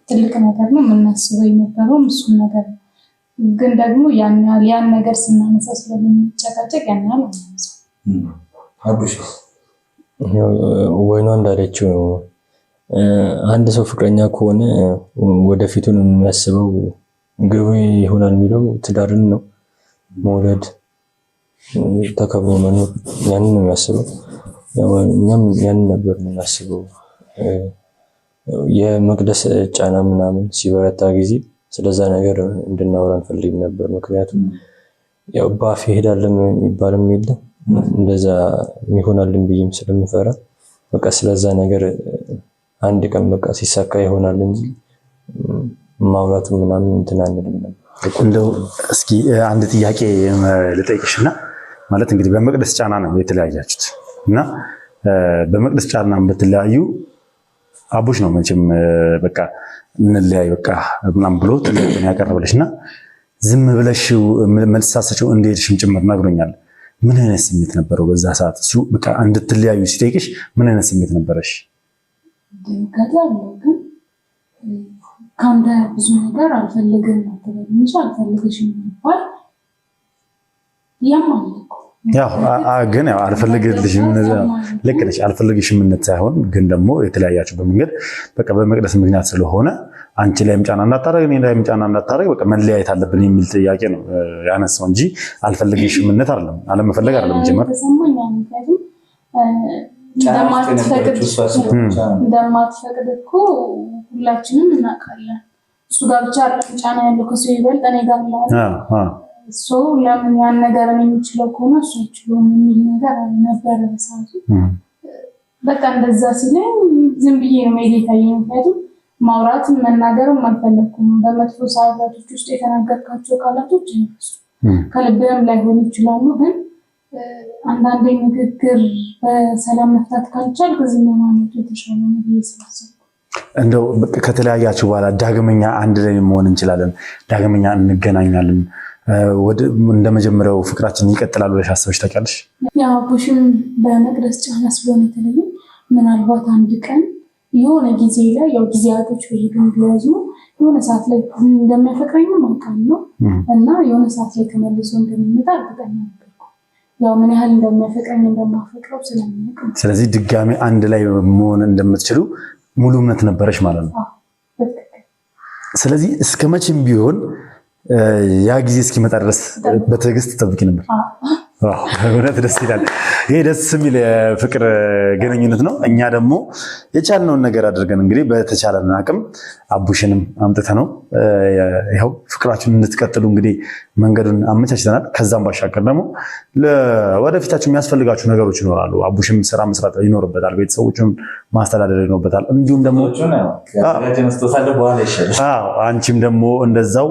S4: ትልቅ ነገር ነው። የምናስበው የነበረውም እሱን ነገር ነው። ግን ደግሞ ያን ነገር ስናነሳ ስለምንጨቃጨቅ ያን ያህል አናነሳው።
S1: ወይኗ እንዳለችው አንድ ሰው ፍቅረኛ ከሆነ ወደፊቱን የሚያስበው ግቡ ይሆናል የሚለው ትዳርን ነው፣ መውለድ፣ ተከብሮ መኖር፣ ያንን ነው የሚያስበው። እኛም ያንን ነበር የምናስበው። የመቅደስ ጫና ምናምን ሲበረታ ጊዜ ስለዛ ነገር እንድናወራ እንፈልግ ነበር። ምክንያቱም ያው ባፍ ይሄዳልን የሚባልም የለ እንደዛ ይሆናልን ብዬም ስለምፈራ በቃ ስለዛ ነገር አንድ ቀን በቃ ሲሳካ ይሆናል እንጂ ማውራቱ ምናምን እንትን አንልም ነበር።
S2: እንደው እስኪ አንድ ጥያቄ ልጠይቅሽና ማለት እንግዲህ በመቅደስ ጫና ነው የተለያያችሁት እና በመቅደስ ጫና በተለያዩ አቡሽ ነው መቼም በቃ እንለያይ በቃ ምናምን ብሎ ጥያቄን ያቀረበልሽና ዝም ብለሽው መልሳሰቸው እንደሄድሽም ጭምር ነግሮኛል። ምን አይነት ስሜት ነበረው በዛ ሰዓት? እሱ በቃ እንድትለያዩ ሲጠይቅሽ ምን አይነት ስሜት ነበረሽ?
S4: ከአንተ ብዙ ነገር አልፈልግም አትበል እንጂ አልፈልግሽም ይባል ያማል እኮ
S2: ግን ያው አልፈልግልሽም፣ ልክ ነሽ፣ አልፈልግሽምነት ሳይሆን ግን ደግሞ የተለያያችሁ በመንገድ በቃ በመቅደስ ምክንያት ስለሆነ አንቺ ላይም ጫና እንዳታረግ እኔ ላይም ጫና እንዳታረግ በቃ መለያየት አለብን የሚል ጥያቄ ነው ያነሳው እንጂ አልፈልግሽምነት አይደለም፣ አለመፈለግ አይደለም። ጀመር
S4: እንደማትፈቅድ እኮ ሁላችንም እናውቃለን። እሱ ጋር ብቻ ጫና ያለው ከሰው ይበልጥ እኔ ጋር ሰው ለምን ያን ነገር የሚችለው ከሆነ እሱ አይችለውም የሚል ነገር ነበረ በሰዓቱ። በቃ እንደዛ ሲለኝ ዝም ብዬ ነው መሄድ የታየኝ። ምክንያቱም ማውራትም መናገርም አልፈለኩም። በመጥፎ ሰዓታቶች ውስጥ የተናገርካቸው ቃላቶች ከልብህም ላይሆኑ ይችላሉ። ግን አንዳንዴ ንግግር በሰላም መፍታት ካልቻልክ ዝም ማለት የተሻለ ነው ብዬ ስላሰብኩ
S2: እንደው ከተለያያችሁ በኋላ ዳግመኛ አንድ ላይ መሆን እንችላለን፣ ዳግመኛ እንገናኛለን፣ እንደመጀመሪያው ፍቅራችን ይቀጥላል ብለሽ አስበሽ ታውቂያለሽ?
S4: ያው አቡሽም በመቅደስ ጫና ስለሆነ የተለየ ምናልባት አንድ ቀን የሆነ ጊዜ ላይ ያው ጊዜያቶች በሄዱ ቢያዙ የሆነ ሰዓት ላይ እንደሚያፈቅረኝ አውቃለሁ እና የሆነ ሰዓት ላይ ተመልሶ እንደሚመጣ እርግጠኛ ነበርኩ። ያው ምን ያህል እንደሚያፈቅረኝ እንደማፈቅረው ስለሚያውቅ፣ ስለዚህ
S2: ድጋሚ አንድ ላይ መሆን እንደምትችሉ ሙሉ እምነት ነበረሽ ማለት ነው። ስለዚህ እስከ መቼም ቢሆን ያ ጊዜ እስኪመጣ ድረስ በትዕግስት ትጠብቂ ነበር። እውነት ደስ ይላል። ይሄ ደስ የሚል የፍቅር ግንኙነት ነው። እኛ ደግሞ የቻልነውን ነገር አድርገን እንግዲህ በተቻለን አቅም አቡሽንም አምጥተ ነው ይኸው ፍቅራችሁን እንድትቀጥሉ እንግዲህ መንገዱን አመቻችተናል። ከዛም ባሻገር ደግሞ ወደፊታችሁ የሚያስፈልጋችሁ ነገሮች ይኖራሉ። አቡሽም ስራ መስራት ይኖርበታል፣ ቤተሰቦችን ማስተዳደር ይኖርበታል። እንዲሁም ደግሞ አንቺም ደግሞ እንደዛው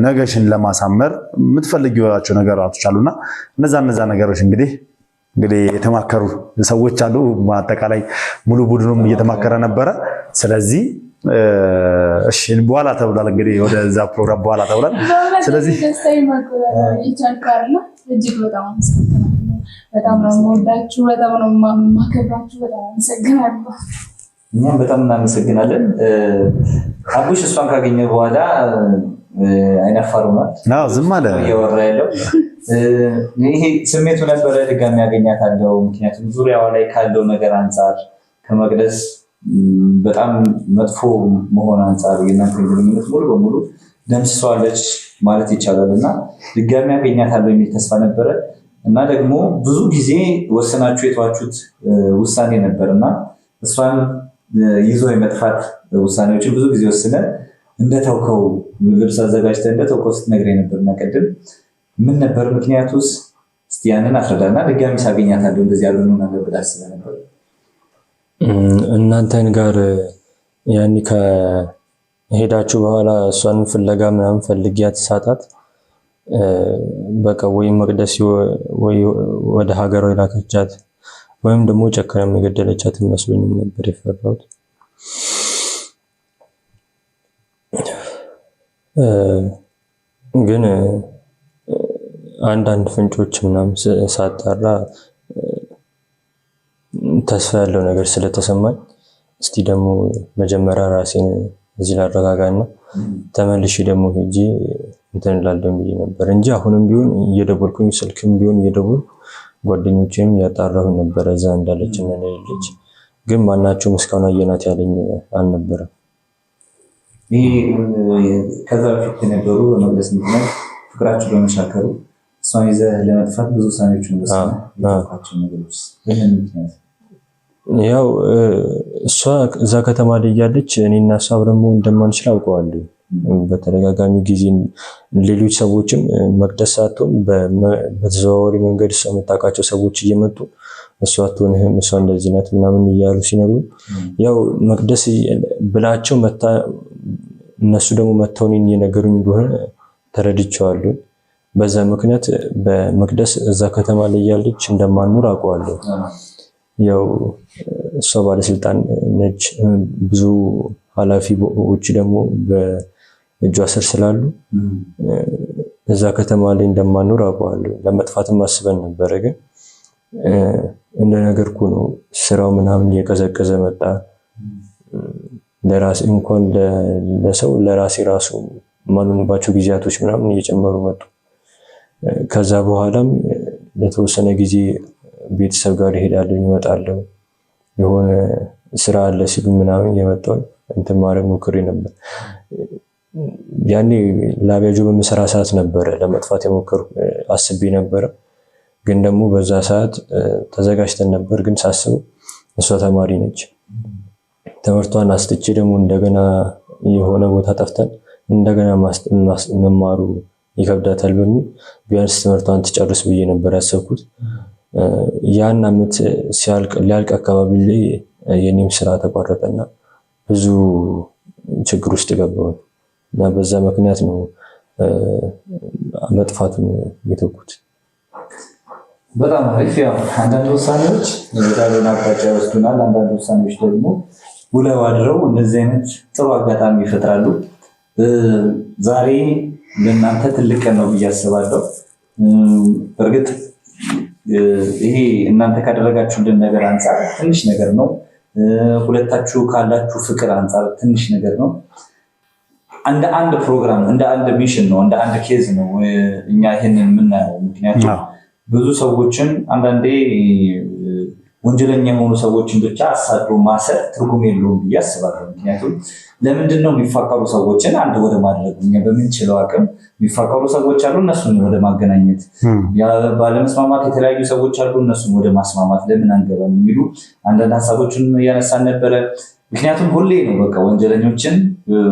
S2: ነገሽን ለማሳመር የምትፈልጊዋቸው ነገራቶች አሉና እነዛ ነገሮች እንግዲህ የተማከሩ ሰዎች አሉ። አጠቃላይ ሙሉ ቡድኑም እየተማከረ ነበረ። ስለዚህ እሺ በኋላ ተብሏል እንግዲህ ወደዛ ፕሮግራም በኋላ ተብሏል። ስለዚህ
S4: በጣም ነው የምወዳችሁ፣ በጣም ነው የማከብራችሁ። በጣም አመሰግናለሁ።
S3: እኛም በጣም እናመሰግናለን። አቡሽ እሷን ካገኘ በኋላ አይናፋር ሆኗል።
S2: ዝም አለ
S3: እያወራ ያለው ይሄ ስሜቱ ነበረ። ድጋሚ ያገኛታለሁ። ምክንያቱም ዙሪያዋ ላይ ካለው ነገር አንጻር ከመቅደስ በጣም መጥፎ መሆን አንጻር የእናንተ ግንኙነት ሙሉ በሙሉ ደምስሰዋለች ማለት ይቻላል እና ድጋሚ ያገኛታለሁ የሚል ተስፋ ነበረ እና ደግሞ ብዙ ጊዜ ወሰናችሁ የተዋችሁት ውሳኔ ነበር እና እሷን ይዞ የመጥፋት ውሳኔዎችን ብዙ ጊዜ ወስነን እንደተውከው ልብስ አዘጋጅተህ እንደተውከው ስትነግረኝ ነበርና ቅድም ምን ነበር ምክንያቱስ? እስቲ ያንን አስረዳና ድጋሚ ሳገኛታለሁ እንደዚህ ያልሆነ ነገር ብላ ስለነበር
S1: እናንተን ጋር ያኔ ከሄዳችሁ በኋላ እሷን ፍለጋ ምናምን ፈልጊያት ሳጣት በቃ ወይ መቅደስ ወይ ወደ ሀገሯ የላከቻት ወይም ደግሞ ጨከረም የገደለቻት መስሎኝም ነበር የፈራሁት። ግን አንዳንድ ፍንጮች ምናምን ሳጣራ ተስፋ ያለው ነገር ስለተሰማኝ እስቲ ደግሞ መጀመሪያ ራሴን እዚህ ላረጋጋና ተመልሼ ደግሞ ሄጄ እንትን እላለሁ ብዬ ነበር እንጂ አሁንም ቢሆን እየደወልኩኝ ስልክም ቢሆን እየደወልኩ ጓደኞቼም ያጣራሁኝ ነበር እዛ እንዳለች እና እንደሌለች፣ ግን ማናቸውም እስካሁን አየናት ያለኝ አልነበረም።
S3: ይሄ ከዛ በፊት የነበሩ በመቅደስ ምክንያት ፍቅራችሁ በመሻከሩ እሷን ይዘህ ለመጥፋት ብዙ ውሳኔዎችን ወስነው ነገሮች
S1: ያው እሷ እዛ ከተማ ላይ ያለች እኔና እሷ አብረን መሆን እንደማንችል አውቀዋለሁ። በተደጋጋሚ ጊዜ ሌሎች ሰዎችም መቅደስ ሳትሆን በተዘዋዋሪ መንገድ እሷ የምታውቃቸው ሰዎች እየመጡ እሷ አትሆንህም፣ እሷ እንደዚህ ናት ምናምን እያሉ ሲነግሩ ያው መቅደስ ብላቸው እነሱ ደግሞ መተውን እየነገሩኝ እንደሆነ ተረድቼዋለሁ። በዛ ምክንያት በመቅደስ እዛ ከተማ ላይ ያለች እንደማንኖር አውቀዋለሁ። ያው እሷ ባለስልጣን ነች፣ ብዙ ኃላፊዎች ደግሞ በእጇ ስር ስላሉ እዛ ከተማ ላይ እንደማንኖር አውቀዋለሁ። ለመጥፋትም አስበን ነበረ፣ ግን እንደነገርኩ ነው ስራው ምናምን እየቀዘቀዘ መጣ። ለራሴ እንኳን ለሰው ለራሴ ራሱ ማንሆንባቸው ጊዜያቶች ምናምን እየጨመሩ መጡ። ከዛ በኋላም ለተወሰነ ጊዜ ቤተሰብ ጋር እሄዳለሁ እመጣለሁ፣ የሆነ ስራ አለ ሲሉ ምናምን እየመጣሁ እንትን ማድረግ ሞክሬ ነበር። ያኔ ላቢያጆ በምሰራ ሰዓት ነበረ ለመጥፋት የሞከርኩ አስቤ ነበረ። ግን ደግሞ በዛ ሰዓት ተዘጋጅተን ነበር። ግን ሳስበው እሷ ተማሪ ነች፣ ትምህርቷን አስጥቼ ደግሞ እንደገና የሆነ ቦታ ጠፍተን እንደገና መማሩ ይከብዳታል በሚል ቢያንስ ትምህርቷን ትጨርስ ብዬ ነበር ያሰብኩት። ያን ዓመት ሊያልቅ አካባቢ ላይ የኔም ስራ ተቋረጠና ብዙ ችግር ውስጥ ገባሁ እና በዛ ምክንያት ነው መጥፋቱን የተውኩት።
S3: በጣም አሪፍ። ያው አንዳንድ ውሳኔዎች ወዳልሆነ አቅጣጫ ይወስዱናል። አንዳንድ ውሳኔዎች ደግሞ ውለው አድረው እንደዚህ አይነት ጥሩ አጋጣሚ ይፈጥራሉ። ዛሬ ለእናንተ ትልቅ ቀን ነው ብዬ አስባለሁ። በእርግጥ ይሄ እናንተ ካደረጋችሁልን ነገር አንጻር ትንሽ ነገር ነው። ሁለታችሁ ካላችሁ ፍቅር አንጻር ትንሽ ነገር ነው። እንደ አንድ ፕሮግራም፣ እንደ አንድ ሚሽን ነው፣ እንደ አንድ ኬዝ ነው እኛ ይህንን የምናየው። ምክንያቱም ብዙ ሰዎችን አንዳንዴ ወንጀለኛ የሆኑ ሰዎችን ብቻ አሳዶ ማሰር ትርጉም የለውም ብዬ አስባለሁ። ምክንያቱም ለምንድን ነው የሚፋቀሩ ሰዎችን አንድ ወደ ማድረግ እኛ በምንችለው አቅም የሚፋቀሩ ሰዎች አሉ፣ እነሱን ወደ ማገናኘት፣ ባለመስማማት የተለያዩ ሰዎች አሉ፣ እነሱን ወደ ማስማማት ለምን አንገባም የሚሉ አንዳንድ ሀሳቦችን እያነሳን ነበረ። ምክንያቱም ሁሌ ነው በቃ ወንጀለኞችን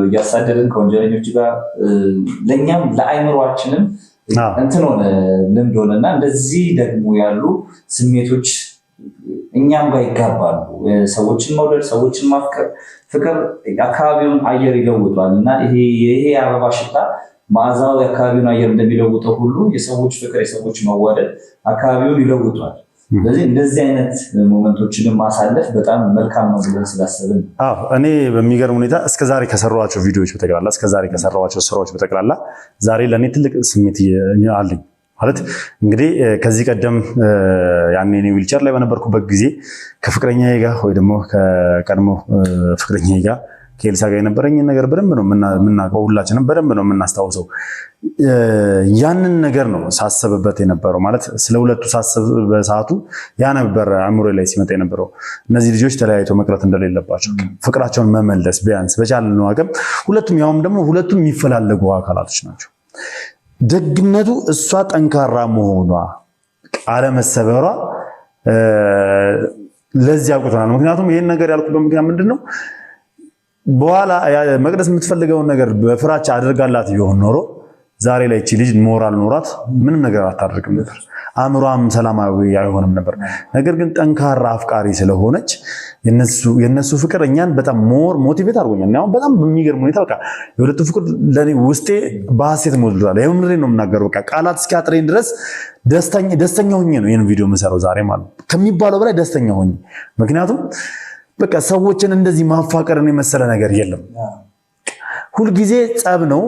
S3: እያሳደድን ከወንጀለኞች ጋር ለእኛም ለአይምሯችንም እንትን ሆነ ልምድ ሆነና እንደዚህ ደግሞ ያሉ ስሜቶች እኛም ጋር ይጋባሉ። ሰዎችን መውደድ፣ ሰዎችን ማፍቀር፣ ፍቅር አካባቢውን አየር ይለውጧል እና ይሄ አበባ ሽታ መዓዛው የአካባቢውን አየር እንደሚለውጠው ሁሉ የሰዎች ፍቅር፣ የሰዎች መዋደድ አካባቢውን ይለውጧል። ስለዚህ እንደዚህ አይነት ሞመንቶችንም ማሳለፍ በጣም መልካም ነው ብለን ስላሰብን፣
S2: እኔ በሚገርም ሁኔታ እስከዛሬ ከሰራኋቸው ቪዲዮዎች በጠቅላላ እስከዛሬ ከሰራኋቸው ስራዎች በጠቅላላ ዛሬ ለእኔ ትልቅ ስሜት አለኝ። ማለት እንግዲህ ከዚህ ቀደም ያኔ እኔ ዊልቸር ላይ በነበርኩበት ጊዜ ከፍቅረኛዬ ጋር ወይ ደግሞ ከቀድሞ ፍቅረኛዬ ጋር ከኤልሳ ጋር የነበረኝ ነገር በደንብ ነው የምናውቀው፣ ሁላችንም በደንብ ነው የምናስታውሰው። ያንን ነገር ነው ሳስብበት የነበረው። ማለት ስለ ሁለቱ ሳስብ በሰዓቱ ያ ነበር አእምሮ ላይ ሲመጣ የነበረው። እነዚህ ልጆች ተለያይተው መቅረት እንደሌለባቸው፣ ፍቅራቸውን መመለስ ቢያንስ በቻልነው አቅም፣ ሁለቱም ያውም ደግሞ ሁለቱም የሚፈላለጉ አካላቶች ናቸው። ደግነቱ እሷ ጠንካራ መሆኗ አለመሰበሯ ለዚህ አውቅቶናል። ምክንያቱም ይህን ነገር ያልኩበት ምክንያት ምንድን ነው? በኋላ መቅደስ የምትፈልገውን ነገር በፍራቻ አድርጋላት ቢሆን ኖሮ ዛሬ ላይ እቺ ልጅ ሞራል ኖሯት ምንም ነገር አታደርግም ነበር፣ አእምሯም ሰላማዊ አይሆንም ነበር። ነገር ግን ጠንካራ አፍቃሪ ስለሆነች የነሱ ፍቅር እኛን በጣም ሞቲቬት አድርጎኛል። አሁን በጣም በሚገርም ሁኔታ በቃ የሁለቱ ፍቅር ለኔ ውስጤ በሐሴት ሞልቷል። ይሄ ምንድነው ነው የምናገረው? በቃ ቃላት እስኪያጥረኝ ድረስ ደስተኛ ሆኜ ነው ይሄን ቪዲዮ የምሰራው ዛሬ ማለት ከሚባለው በላይ ደስተኛ ሆኜ። ምክንያቱም በቃ ሰዎችን እንደዚህ ማፋቀርን የመሰለ ነገር የለም። ሁልጊዜ ጸብ ነው።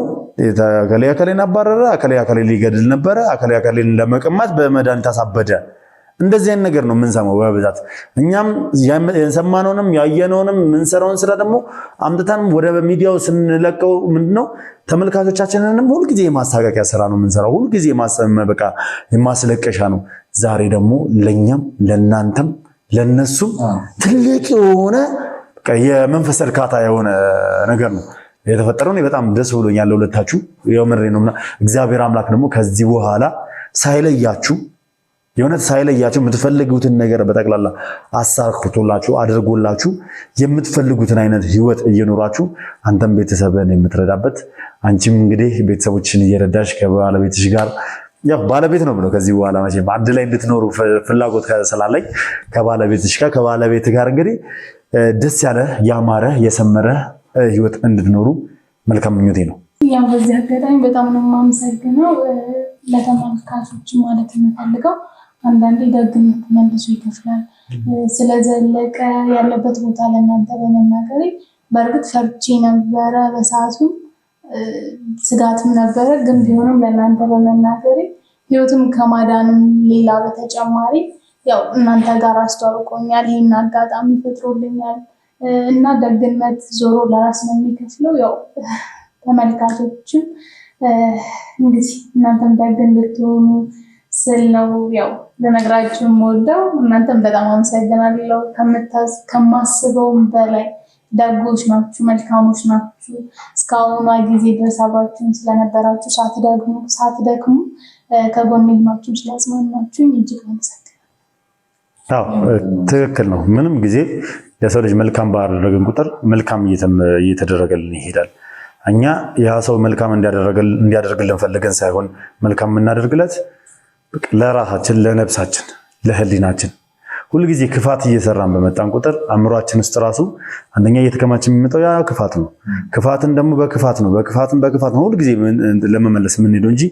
S2: አከሌን አባረረ፣ አከሌ ሊገድል ነበረ፣ አከሌን ለመቀማት በመድኃኒት አሳበደ እንደዚህ አይነት ነገር ነው የምንሰማው በብዛት። እኛም የሰማነውንም ያየነውንም የምንሰራውን ስራ ደግሞ አምጥተን ወደ ሚዲያው ስንለቀው ምንድነው ተመልካቾቻችንንም ሁልጊዜ የማሳቀቂያ ስራ ነው የምንሰራው፣ ሁልጊዜ በቃ የማስለቀሻ ነው። ዛሬ ደግሞ ለኛም ለናንተም ለነሱም ትልቅ የሆነ የመንፈስ እርካታ የሆነ ነገር ነው የተፈጠረው። እኔ በጣም ደስ ብሎኛል ለሁለታችሁ፣ የምሬ ነውና እግዚአብሔር አምላክ ደግሞ ከዚህ በኋላ ሳይለያችሁ የእውነት ሳይለያችሁ የምትፈልጉትን ነገር በጠቅላላ አሳክቶላችሁ አድርጎላችሁ የምትፈልጉትን አይነት ህይወት እየኖራችሁ አንተም ቤተሰብን የምትረዳበት አንቺም እንግዲህ ቤተሰቦችን እየረዳሽ ከባለቤትሽ ጋር ያው ባለቤት ነው ብለው ከዚህ በኋላ መቼም አንድ ላይ እንድትኖሩ ፍላጎት ስላለኝ ከባለቤትሽ ጋር ከባለቤት ጋር እንግዲህ ደስ ያለ ያማረ የሰመረ ህይወት እንድትኖሩ መልካም ምኞቴ ነው።
S4: ያው በዚህ አጋጣሚ በጣም ነው የማመሰግነው ለተመልካቾች ማለት የምፈልገው አንዳንዴ ደግነት መልሶ ይከፍላል። ስለዘለቀ ያለበት ቦታ ለእናንተ በመናገሬ በእርግጥ ፈርቼ ነበረ፣ በሰዓቱ ስጋትም ነበረ። ግን ቢሆንም ለእናንተ በመናገሬ ህይወትም ከማዳንም ሌላ በተጨማሪ ያው እናንተ ጋር አስተዋውቆኛል፣ ይህን አጋጣሚ ፈጥሮልኛል እና ደግነት ዞሮ ለራስ ነው የሚከፍለው። ያው ተመልካቾችም እንግዲህ እናንተም ደግ እንድትሆኑ ስል ነው ያው ለነግራችሁ የምወደው። እናንተም በጣም አመሰግናለሁ። ከማስበውም በላይ ደጎች ናችሁ፣ መልካሞች ናችሁ። እስካሁኗ ጊዜ ድረስ አብራችሁን ስለነበራችሁ ሳትደክሙ ከጎኔ ናችሁ ስላጽናናችሁኝ እጅግ አመሰግናለሁ።
S2: ትክክል ነው። ምንም ጊዜ ለሰው ልጅ መልካም ባደረግን ቁጥር መልካም እየተደረገልን ይሄዳል። እኛ ያ ሰው መልካም እንዲያደርግልን ፈልገን ሳይሆን መልካም የምናደርግለት ለራሳችን፣ ለነፍሳችን፣ ለህሊናችን ሁልጊዜ ክፋት እየሰራን በመጣን ቁጥር አእምሯችን ውስጥ ራሱ አንደኛ እየተከማችን የሚመጣው ያ ክፋት ነው። ክፋትን ደግሞ በክፋት ነው ሁልጊዜ ለመመለስ የምንሄደው እንጂ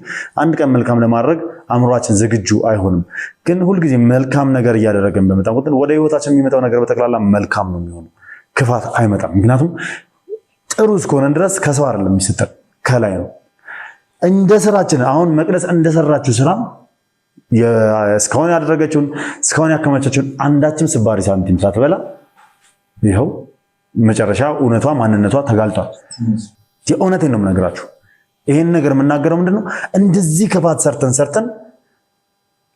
S2: አንድ ቀን መልካም ለማድረግ አእምሯችን ዝግጁ አይሆንም። ግን ሁልጊዜ መልካም ነገር እያደረገን በመጣን ቁጥር ወደ ህይወታችን የሚመጣው ነገር በጠቅላላ መልካም ነው የሚሆነው፣ ክፋት አይመጣም። ምክንያቱም ጥሩ እስከሆነ ድረስ ከሰው አይደለም የሚሰጠን ከላይ ነው። እንደ ስራችን አሁን መቅደስ እንደሰራችሁ ስራ እስካሁን ያደረገችውን እስካሁን ያከማቸችውን አንዳችም ስባሪ ሳንቲም ሳትበላ ይኸው መጨረሻ እውነቷ ማንነቷ ተጋልጧል። የእውነቴን ነው የምነግራችሁ። ይሄን ነገር የምናገረው ምንድነው እንደዚህ ክፋት ሰርተን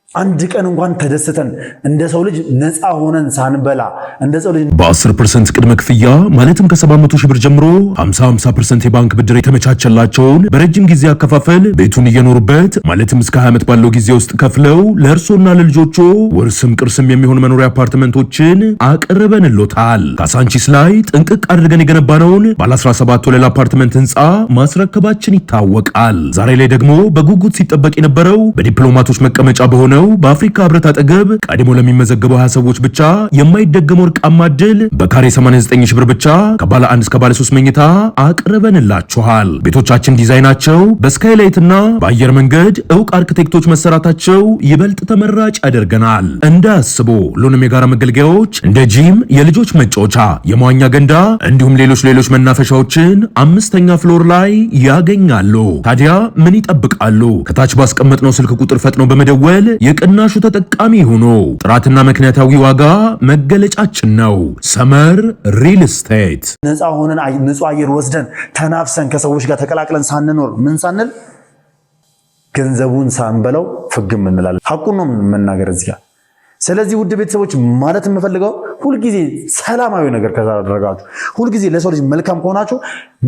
S2: አንድ ቀን እንኳን ተደስተን እንደ ሰው ልጅ ነፃ ሆነን ሳንበላ እንደ ሰው ልጅ
S6: በ10% ቅድመ ክፍያ ማለትም ከ700 ሺህ ብር ጀምሮ 50% የባንክ ብድር የተመቻቸላቸውን በረጅም ጊዜ አከፋፈል ቤቱን እየኖሩበት ማለትም እስከ 20 ዓመት ባለው ጊዜ ውስጥ ከፍለው ለእርሶና ለልጆቹ ውርስም ቅርስም የሚሆን መኖሪያ አፓርትመንቶችን አቅርበንሎታል። ካሳንቺስ ላይ ጥንቅቅ አድርገን የገነባነውን ባለ 17 ወለል አፓርትመንት ህንፃ ማስረከባችን ይታወቃል። ዛሬ ላይ ደግሞ በጉጉት ሲጠበቅ የነበረው በዲፕሎማቶች መቀመጫ በሆነ በአፍሪካ ህብረት አጠገብ ቀድሞ ለሚመዘገቡ 20 ሰዎች ብቻ የማይደገመው ወርቃማ ዕድል በካሬ 89 ሺህ ብር ብቻ ከባለ 1 እስከ ባለ 3 መኝታ አቅርበንላችኋል። ቤቶቻችን ዲዛይናቸው በስካይላይትና በአየር መንገድ ዕውቅ አርኪቴክቶች መሰራታቸው ይበልጥ ተመራጭ ያደርገናል። እንዳያስቡ ሁሉንም የጋራ መገልገያዎች እንደ ጂም፣ የልጆች መጫወቻ፣ የመዋኛ ገንዳ እንዲሁም ሌሎች መናፈሻዎችን 5ኛ ፍሎር ላይ ያገኛሉ። ታዲያ ምን ይጠብቃሉ? ከታች ባስቀመጥነው ስልክ ቁጥር ፈጥነው በመደወል የቅናሹ ተጠቃሚ ሆኖ ጥራትና ምክንያታዊ ዋጋ መገለጫችን ነው። ሰመር ሪል ስቴት።
S2: ነፃ ሆነን ንጹህ አየር ወስደን ተናፍሰን ከሰዎች ጋር ተቀላቅለን ሳንኖር ምን ሳንል ገንዘቡን ሳንበለው ፍግም እንላለን። ሐቁን ነው የምናገር እዚህ ጋር። ስለዚህ ውድ ቤተሰቦች ማለት የምፈልገው ሁልጊዜ ሰላማዊ ነገር ካደረጋችሁ፣ ሁልጊዜ ለሰው ልጅ መልካም ከሆናችሁ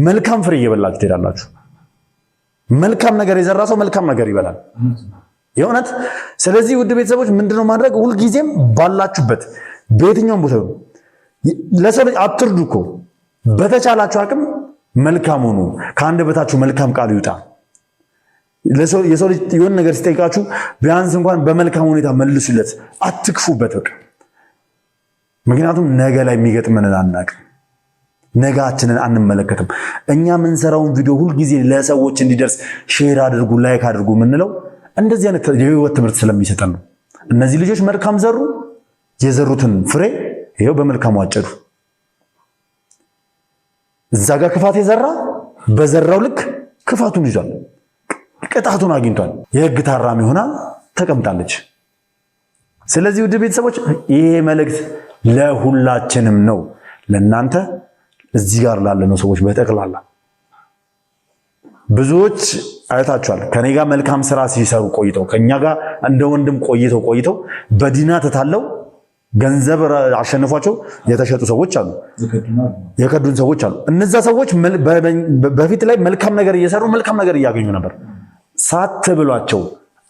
S2: መልካም ፍሬ እየበላችሁ ትሄዳላችሁ። መልካም ነገር የዘራ ሰው መልካም ነገር ይበላል። የእውነት። ስለዚህ ውድ ቤተሰቦች ምንድነው ማድረግ? ሁልጊዜም ባላችሁበት በየትኛውም ቦታ ለሰው ልጅ አትርዱ እኮ በተቻላችሁ አቅም መልካም ሁኑ። ከአንደበታችሁ መልካም ቃል ይውጣ። የሰው ልጅ የሆነ ነገር ሲጠይቃችሁ ቢያንስ እንኳን በመልካም ሁኔታ መልሱለት፣ አትክፉበት በቃ። ምክንያቱም ነገ ላይ የሚገጥመንን አናውቅም፣ ነጋችንን አንመለከትም። እኛ የምንሰራውን ቪዲዮ ሁልጊዜ ለሰዎች እንዲደርስ ሼር አድርጉ፣ ላይክ አድርጉ የምንለው እንደዚህ አይነት የህይወት ትምህርት ስለሚሰጠን ነው። እነዚህ ልጆች መልካም ዘሩ፣ የዘሩትን ፍሬ ይሄው በመልካሙ አጨዱ። እዛ ጋር ክፋት የዘራ በዘራው ልክ ክፋቱን ይዟል፣ ቅጣቱን አግኝቷል። የህግ ታራሚ ሆና ተቀምጣለች። ስለዚህ ውድ ቤተሰቦች ይሄ መልእክት ለሁላችንም ነው፣ ለእናንተ እዚህ ጋር ላለነው ሰዎች በጠቅላላ። ብዙዎች አይታችኋል ከኔ ጋር መልካም ስራ ሲሰሩ ቆይተው ከኛ ጋር እንደ ወንድም ቆይተው በዲና ተታለው ገንዘብ አሸንፏቸው የተሸጡ ሰዎች አሉ፣ የከዱን ሰዎች አሉ። እነዛ ሰዎች በፊት ላይ መልካም ነገር እየሰሩ መልካም ነገር እያገኙ ነበር። ሳትብሏቸው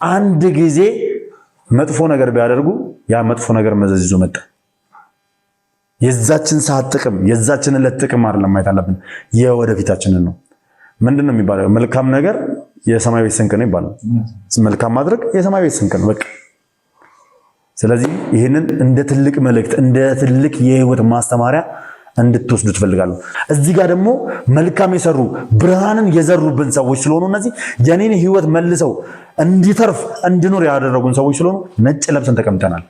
S2: አንድ ጊዜ መጥፎ ነገር ቢያደርጉ ያ መጥፎ ነገር መዘዝ ይዞ መጣ። የዛችን ሰዓት ጥቅም የዛችን ዕለት ጥቅም አይደለም ማየት አለብን፣ የወደፊታችንን ነው። ምንድነው የሚባለው? መልካም ነገር የሰማይ ቤት ስንቅ ነው ይባላል። መልካም ማድረግ የሰማይ ቤት ስንቅ ነው በቃ። ስለዚህ ይህንን እንደ ትልቅ መልእክት እንደ ትልቅ የህይወት ማስተማሪያ እንድትወስዱ ትፈልጋለሁ። እዚህ ጋር ደግሞ መልካም የሰሩ ብርሃንን የዘሩብን ሰዎች ስለሆኑ እነዚህ የኔን ህይወት መልሰው እንዲተርፍ እንድኖር ያደረጉን ሰዎች ስለሆኑ ነጭ ለብሰን ተቀምጠናል።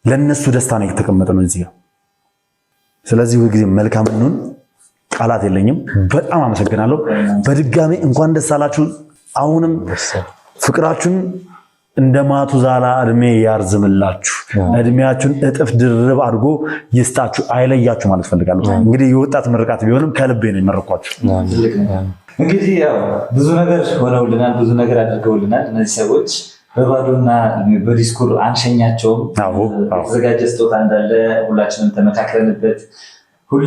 S2: ለነሱ ደስታ ነው የተቀመጠነው እዚህ ጋር። ስለዚህ ሁሉ ጊዜ መልካም እንሁን። ቃላት የለኝም። በጣም አመሰግናለሁ። በድጋሚ እንኳን ደስ አላችሁ። አሁንም ፍቅራችሁን እንደ ማቱዛላ እድሜ ያርዝምላችሁ፣ እድሜያችሁን እጥፍ ድርብ አድርጎ ይስጣችሁ፣ አይለያችሁ ማለት ፈልጋለሁ። እንግዲህ የወጣት ምርቃት ቢሆንም ከልቤ ነው የመረኳችሁ።
S3: እንግዲህ ያው ብዙ ነገር ሆነውልናል፣ ብዙ ነገር አድርገውልናል እነዚህ ሰዎች። በባዶና በዲስኩር አንሸኛቸውም። የተዘጋጀ ስጦታ እንዳለ ሁላችንም ተመካክረንበት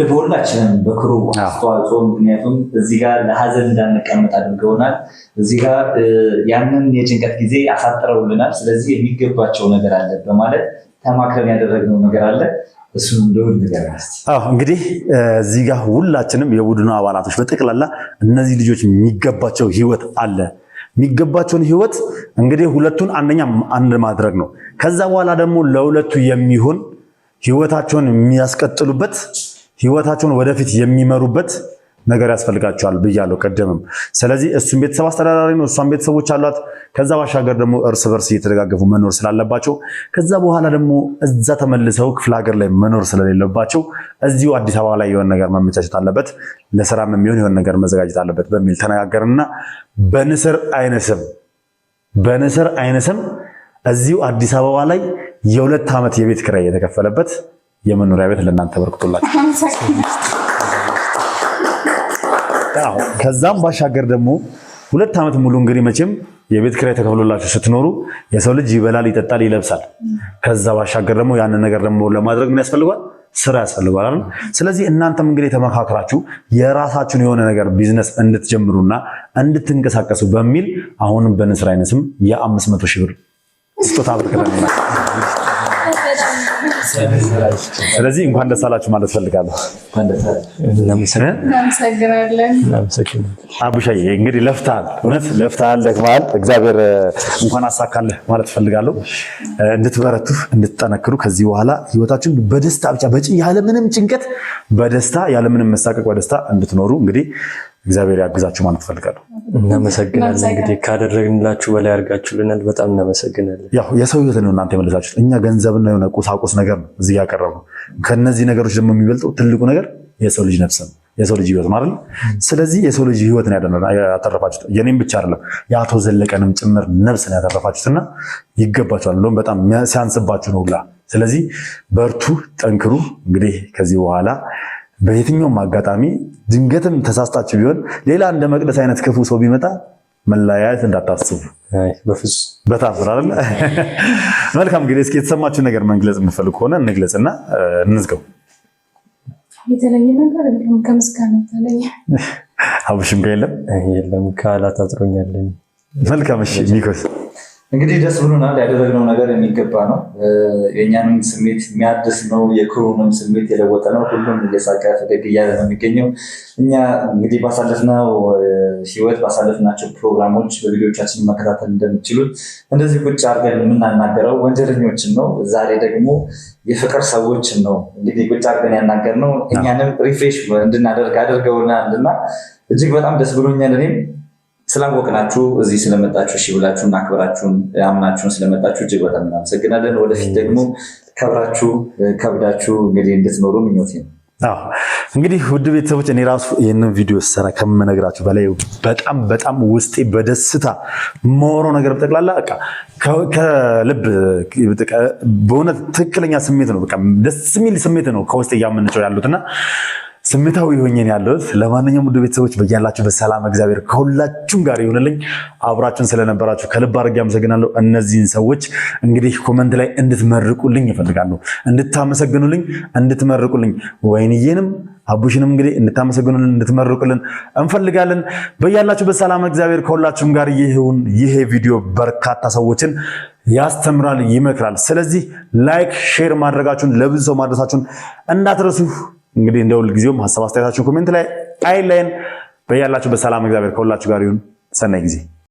S3: በሁላችንም በክሩ አስተዋጽኦ፣ ምክንያቱም እዚህ ጋር ለሀዘን እንዳንቀመጥ አድርገውናል። እዚህ ጋር ያንን የጭንቀት ጊዜ አሳጥረውልናል። ስለዚህ የሚገባቸው ነገር አለ በማለት ተማክረን ያደረግነው ነገር አለ። እሱም እንደሆነ ነገር
S2: እንግዲህ እዚህ ጋር ሁላችንም የቡድኑ አባላቶች በጠቅላላ እነዚህ ልጆች የሚገባቸው ህይወት አለ። የሚገባቸውን ህይወት እንግዲህ ሁለቱን አንድ ማድረግ ነው። ከዛ በኋላ ደግሞ ለሁለቱ የሚሆን ህይወታቸውን የሚያስቀጥሉበት ህይወታቸውን ወደፊት የሚመሩበት ነገር ያስፈልጋቸዋል ብያለሁ ቀደምም። ስለዚህ እሱም ቤተሰብ አስተዳዳሪ ነው፣ እሷም ቤተሰቦች አሏት። ከዛ ባሻገር ደግሞ እርስ በርስ እየተደጋገፉ መኖር ስላለባቸው ከዛ በኋላ ደግሞ እዛ ተመልሰው ክፍለ ሀገር ላይ መኖር ስለሌለባቸው እዚሁ አዲስ አበባ ላይ የሆነ ነገር መመቻቸት አለበት፣ ለስራም የሚሆን የሆነ ነገር መዘጋጀት አለበት በሚል ተነጋገርንና በንስር አይነ ስም እዚሁ አዲስ አበባ ላይ የ2 ዓመት የቤት ኪራይ የተከፈለበት የመኖሪያ ቤት ለእናንተ በርክቶላችሁ ከዛም ባሻገር ደግሞ 2 ዓመት ሙሉ እንግዲህ መቼም የቤት ኪራይ ተከፍሎላችሁ ስትኖሩ የሰው ልጅ ይበላል፣ ይጠጣል፣ ይለብሳል። ከዛ ባሻገር ደግሞ ያንን ነገር ደግሞ ለማድረግ ምን ያስፈልጋል? ስራ ያስፈልጋል አይደል? ስለዚህ እናንተም እንግዲህ ተመካክራችሁ የራሳችሁን የሆነ ነገር ቢዝነስ እንድትጀምሩና እንድትንቀሳቀሱ በሚል አሁንም በንስር አይነ ስም የ500 ሺህ ብር ስጦታ አበርክተናል። ስለዚህ እንኳን ደስ አላችሁ ማለት ፈልጋለሁ። አቡሻዬ እንግዲህ ለፍተሃል፣ እውነት ለፍተሃል፣ ደክመሃል። እግዚአብሔር እንኳን አሳካልህ ማለት ፈልጋለሁ። እንድትበረቱ፣ እንድትጠነክሩ ከዚህ በኋላ ህይወታችሁን በደስታ ብቻ ያለምንም ጭንቀት በደስታ ያለምንም መሳቀቅ በደስታ እንድትኖሩ እንግዲህ እግዚአብሔር ያግዛችሁ ማለት ፈልጋለሁ።
S1: እናመሰግናለን። እንግዲህ ካደረግንላችሁ በላይ አድርጋችሁልናል። በጣም እናመሰግናለን።
S2: ያው የሰው ህይወት ነው እናንተ የመለሳችሁት። እኛ ገንዘብና የሆነ ቁሳቁስ ነገር ነው እዚህ ያቀረብነው። ከነዚህ ነገሮች ደግሞ የሚበልጠው ትልቁ ነገር የሰው ልጅ ነፍስ ነው፣ የሰው ልጅ ህይወት ማለት ነው። ስለዚህ የሰው ልጅ ህይወት ነው ያተረፋችሁት። የኔም ብቻ አይደለም የአቶ ዘለቀንም ጭምር ነፍስ ነው ያተረፋችሁትና ይገባችኋል። እንደውም በጣም ሲያንስባችሁ ነው ሁላ። ስለዚህ በርቱ፣ ጠንክሩ። እንግዲህ ከዚህ በኋላ በየትኛውም አጋጣሚ ድንገትም ተሳስታችሁ ቢሆን ሌላ እንደ መቅደስ አይነት ክፉ ሰው ቢመጣ መለያየት እንዳታስቡ በታፍር አይደል? መልካም እንግዲህ እስኪ የተሰማችሁ ነገር መግለጽ የምትፈልጉ ከሆነ እንግለጽና እንዝገው።
S4: የተለየ ነገር የለም ከምስጋና የተለየ
S2: አቡሽም ጋር
S1: የለም ቃላት አጥሮኛለኝ።
S2: መልካም እሺ ሚኮስ
S3: እንግዲህ ደስ ብሎናል። ያደረግነው ነገር የሚገባ ነው። የእኛንም ስሜት የሚያድስ ነው። የክሩንም ስሜት የለወጠ ነው። ሁሉም እየሳቀ ፈገግ እያለ ነው የሚገኘው። እኛ እንግዲህ ባሳለፍነው ህይወት ባሳለፍናቸው ፕሮግራሞች በቪዲዮቻችን መከታተል እንደምትችሉት እንደዚህ ቁጭ አድርገን የምናናገረው ወንጀለኞችን ነው። ዛሬ ደግሞ የፍቅር ሰዎችን ነው እንግዲህ ቁጭ አድርገን ያናገርነው። እኛንም ሪፍሬሽ እንድናደርግ አድርገውናል እና እጅግ በጣም ደስ ብሎኛል። እኔም ስላወቅናችሁ እዚህ ስለመጣችሁ እሺ ብላችሁን አክብራችሁን አምናችሁን ስለመጣችሁ እጅግ በጣም እናመሰግናለን። ወደፊት ደግሞ ከብራችሁ ከብዳችሁ እንግዲህ እንድትኖሩ ምኞቴ ነው።
S2: እንግዲህ ውድ ቤተሰቦች እኔ ራሱ ይህንን ቪዲዮ ሰራ ከምነግራችሁ በላይ በጣም ውስጤ በደስታ ሞሮ ነገር በጠቅላላ ከልብ በእውነት ትክክለኛ ስሜት ነው። በቃ ደስ የሚል ስሜት ነው ከውስጥ እያመነጨው ያሉትና ስሜታዊ ሆኜን ያለሁት። ለማንኛውም ውድ ቤተሰቦች በያላችሁ በሰላም እግዚአብሔር ከሁላችሁም ጋር ይሁንልኝ። አብራችሁን ስለነበራችሁ ከልብ አድርጌ አመሰግናለሁ። እነዚህን ሰዎች እንግዲህ ኮመንት ላይ እንድትመርቁልኝ እፈልጋለሁ፣ እንድታመሰግኑልኝ፣ እንድትመርቁልኝ ወይንዬንም አቡሽንም እንግዲህ እንድታመሰግኑልን እንድትመርቁልን እንፈልጋለን። በያላችሁ በሰላም እግዚአብሔር ከሁላችሁም ጋር ይሁን። ይሄ ቪዲዮ በርካታ ሰዎችን ያስተምራል፣ ይመክራል። ስለዚህ ላይክ፣ ሼር ማድረጋችሁን ለብዙ ሰው ማድረሳችሁን እንዳትረሱ። እንግዲህ እንደ ሁል ጊዜውም ሐሳብ አስተያየታችሁን ኮሜንት ላይ አይለየን። በያላችሁ በሰላም እግዚአብሔር ከሁላችሁ ጋር ይሁን። ሰናይ ጊዜ